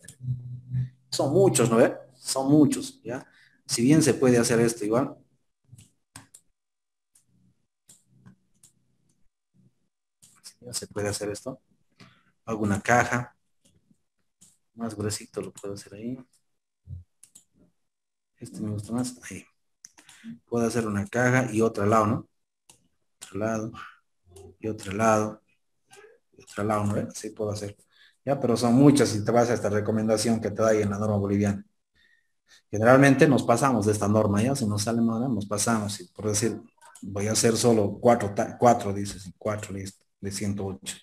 Son muchos, ¿no ve? Son muchos, ¿ya? Si bien se puede hacer esto igual. Si bien se puede hacer esto. Hago una caja. Más gruesito lo puedo hacer ahí. Este me gusta más. Ahí. Puedo hacer una caja y otro lado, ¿no? Otro lado. Y otro lado. Y otro lado, ¿no ve? Así puedo hacer. Ya, pero son muchas si te vas a esta recomendación que te da ahí en la norma boliviana. Generalmente nos pasamos de esta norma, ya, si nos sale mal, nos pasamos. Y por decir, voy a hacer solo 4 dices, 4 listo, de 108.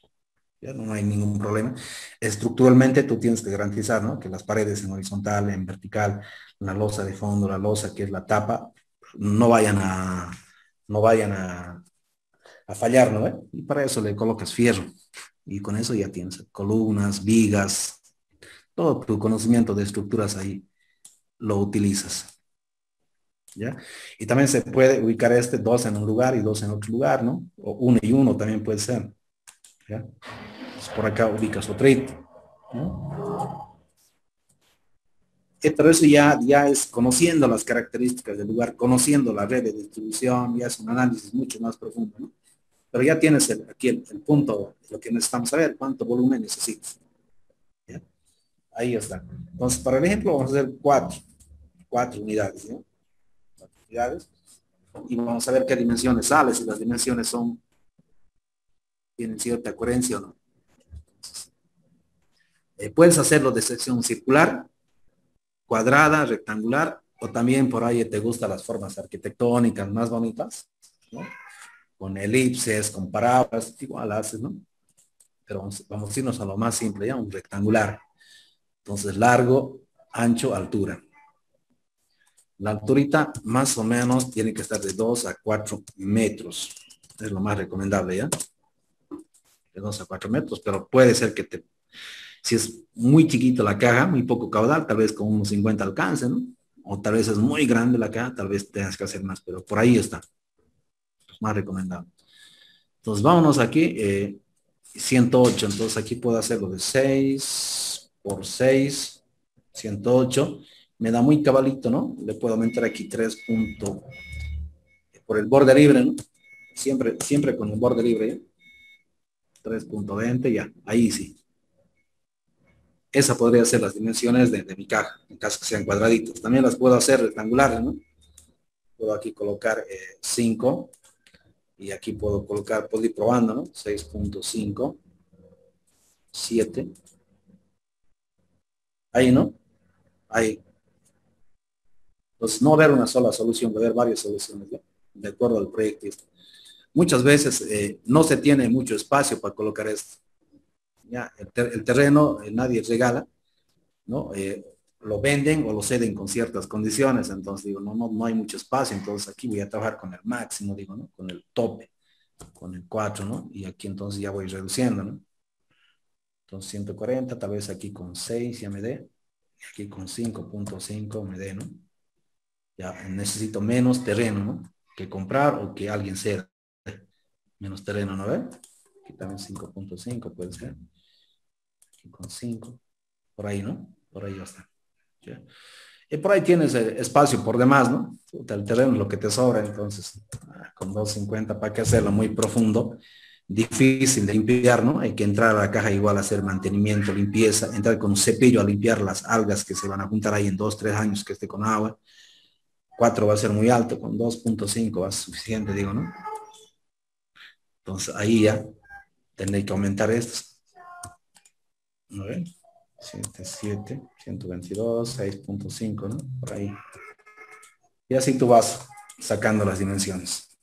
Ya no hay ningún problema. Estructuralmente tú tienes que garantizar, ¿no? Que las paredes en horizontal, en vertical, la losa de fondo, la losa que es la tapa, no vayan a fallar, ¿no? Y para eso le colocas fierro. Y con eso ya tienes columnas, vigas, todo tu conocimiento de estructuras ahí lo utilizas. ¿Ya? Y también se puede ubicar dos en un lugar y dos en otro lugar, ¿no? O uno y uno también puede ser. ¿Ya? Entonces por acá ubicas otro, ¿no? Pero eso ya es conociendo las características del lugar, conociendo la red de distribución, ya es un análisis mucho más profundo, ¿no? Pero ya tienes aquí el punto, lo que necesitamos saber, cuánto volumen necesitas. ¿Ya? Ahí está. Entonces, para el ejemplo, vamos a hacer 4 unidades, ¿no? 4 unidades. Y vamos a ver qué dimensiones sale, si las dimensiones tienen cierta coherencia o no. Puedes hacerlo de sección circular, cuadrada, rectangular, o también por ahí te gustan las formas arquitectónicas más bonitas, ¿no? Con elipses, con parábolas, igual haces, ¿no? Pero vamos a irnos a lo más simple, ya, un rectangular. Entonces, largo, ancho, altura. La alturita más o menos tiene que estar de 2 a 4 metros. Es lo más recomendable, ¿ya? De 2 a 4 metros, pero puede ser que si es muy chiquito la caja, muy poco caudal, tal vez con unos 50 alcance, ¿no? O tal vez es muy grande la caja, tal vez tengas que hacer más, pero por ahí está. Es más recomendable. Entonces vámonos aquí, 108, entonces aquí puedo hacerlo de 6 por 6, 108. Me da muy cabalito, ¿no? Le puedo aumentar aquí 3 puntos por el borde libre, ¿no? Siempre con el borde libre, ¿eh? 3.20, ya, ahí sí. Esa podría ser las dimensiones de mi caja, en caso que sean cuadraditos. También las puedo hacer rectangulares, ¿no? Puedo aquí colocar 5 y aquí puedo ir probando, ¿no? 6.5, 7. Ahí, ¿no? Ahí. Entonces, no ver una sola solución, ver varias soluciones, ¿no? De acuerdo al proyecto. Muchas veces no se tiene mucho espacio para colocar esto. Ya, el terreno nadie regala, ¿no? Lo venden o lo ceden con ciertas condiciones, entonces digo, no hay mucho espacio, entonces aquí voy a trabajar con el máximo, digo, ¿no? Con el tope, con el 4, ¿no? Y aquí entonces ya voy reduciendo, ¿no? Entonces 140, tal vez aquí con 6 ya me dé, aquí con 5.5 me dé, ¿no? Ya necesito menos terreno, ¿no? Que comprar o que alguien ceda. Menos terreno, ¿no ve? Aquí también 5.5 puede ser. Aquí con 5. Por ahí, ¿no? Por ahí ya está. ¿Ya? Y por ahí tienes espacio por demás, ¿no? El terreno es lo que te sobra, entonces con 250 para qué hacerlo muy profundo, difícil de limpiar, ¿no? Hay que entrar a la caja igual a hacer mantenimiento, limpieza, entrar con un cepillo a limpiar las algas que se van a juntar ahí en 2, 3 años que esté con agua. 4 va a ser muy alto, con 2.5 va a ser suficiente, digo, ¿no? Entonces ahí ya tendré que aumentar estos. A ver, 77, 122, 6.5, ¿no? Por ahí. Y así tú vas sacando las dimensiones.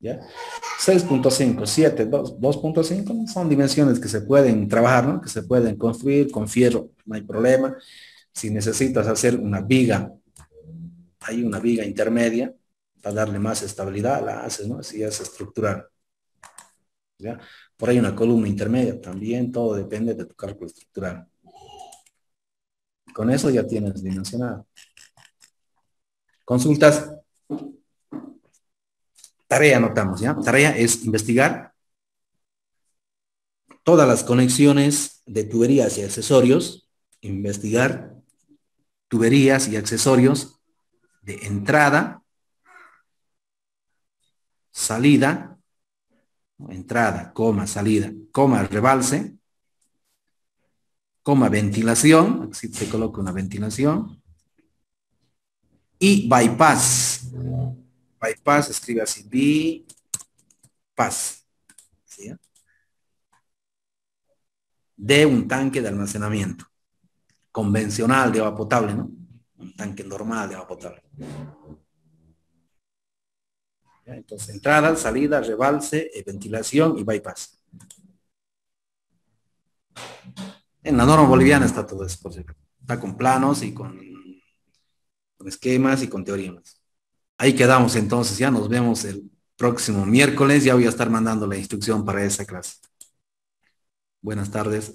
¿Ya? 6.5, 7, 2.5 son dimensiones que se pueden trabajar, ¿no? Que se pueden construir con fierro, no hay problema. Si necesitas hacer una viga, hay una viga intermedia para darle más estabilidad, la haces, ¿no? Así es estructural. ¿Ya? Por ahí una columna intermedia, también todo depende de tu cálculo estructural. Con eso ya tienes dimensionado. Consultas. Tarea anotamos, ¿ya? Tarea es investigar todas las conexiones de tuberías y accesorios, investigar tuberías y accesorios de entrada, salida, entrada, coma, salida, coma, rebalse, coma, ventilación, así se coloca una ventilación, y bypass. Bypass, escribe así, bypass, ¿sí? De un tanque de almacenamiento convencional de agua potable, ¿no? Un tanque normal de agua potable. ¿Ya? Entonces, entrada, salida, rebalse, ventilación y bypass. En la norma boliviana está todo eso, por cierto. Está con planos y con esquemas y con teoremas. Ahí quedamos entonces, ya nos vemos el próximo miércoles, ya voy a estar mandando la instrucción para esa clase. Buenas tardes.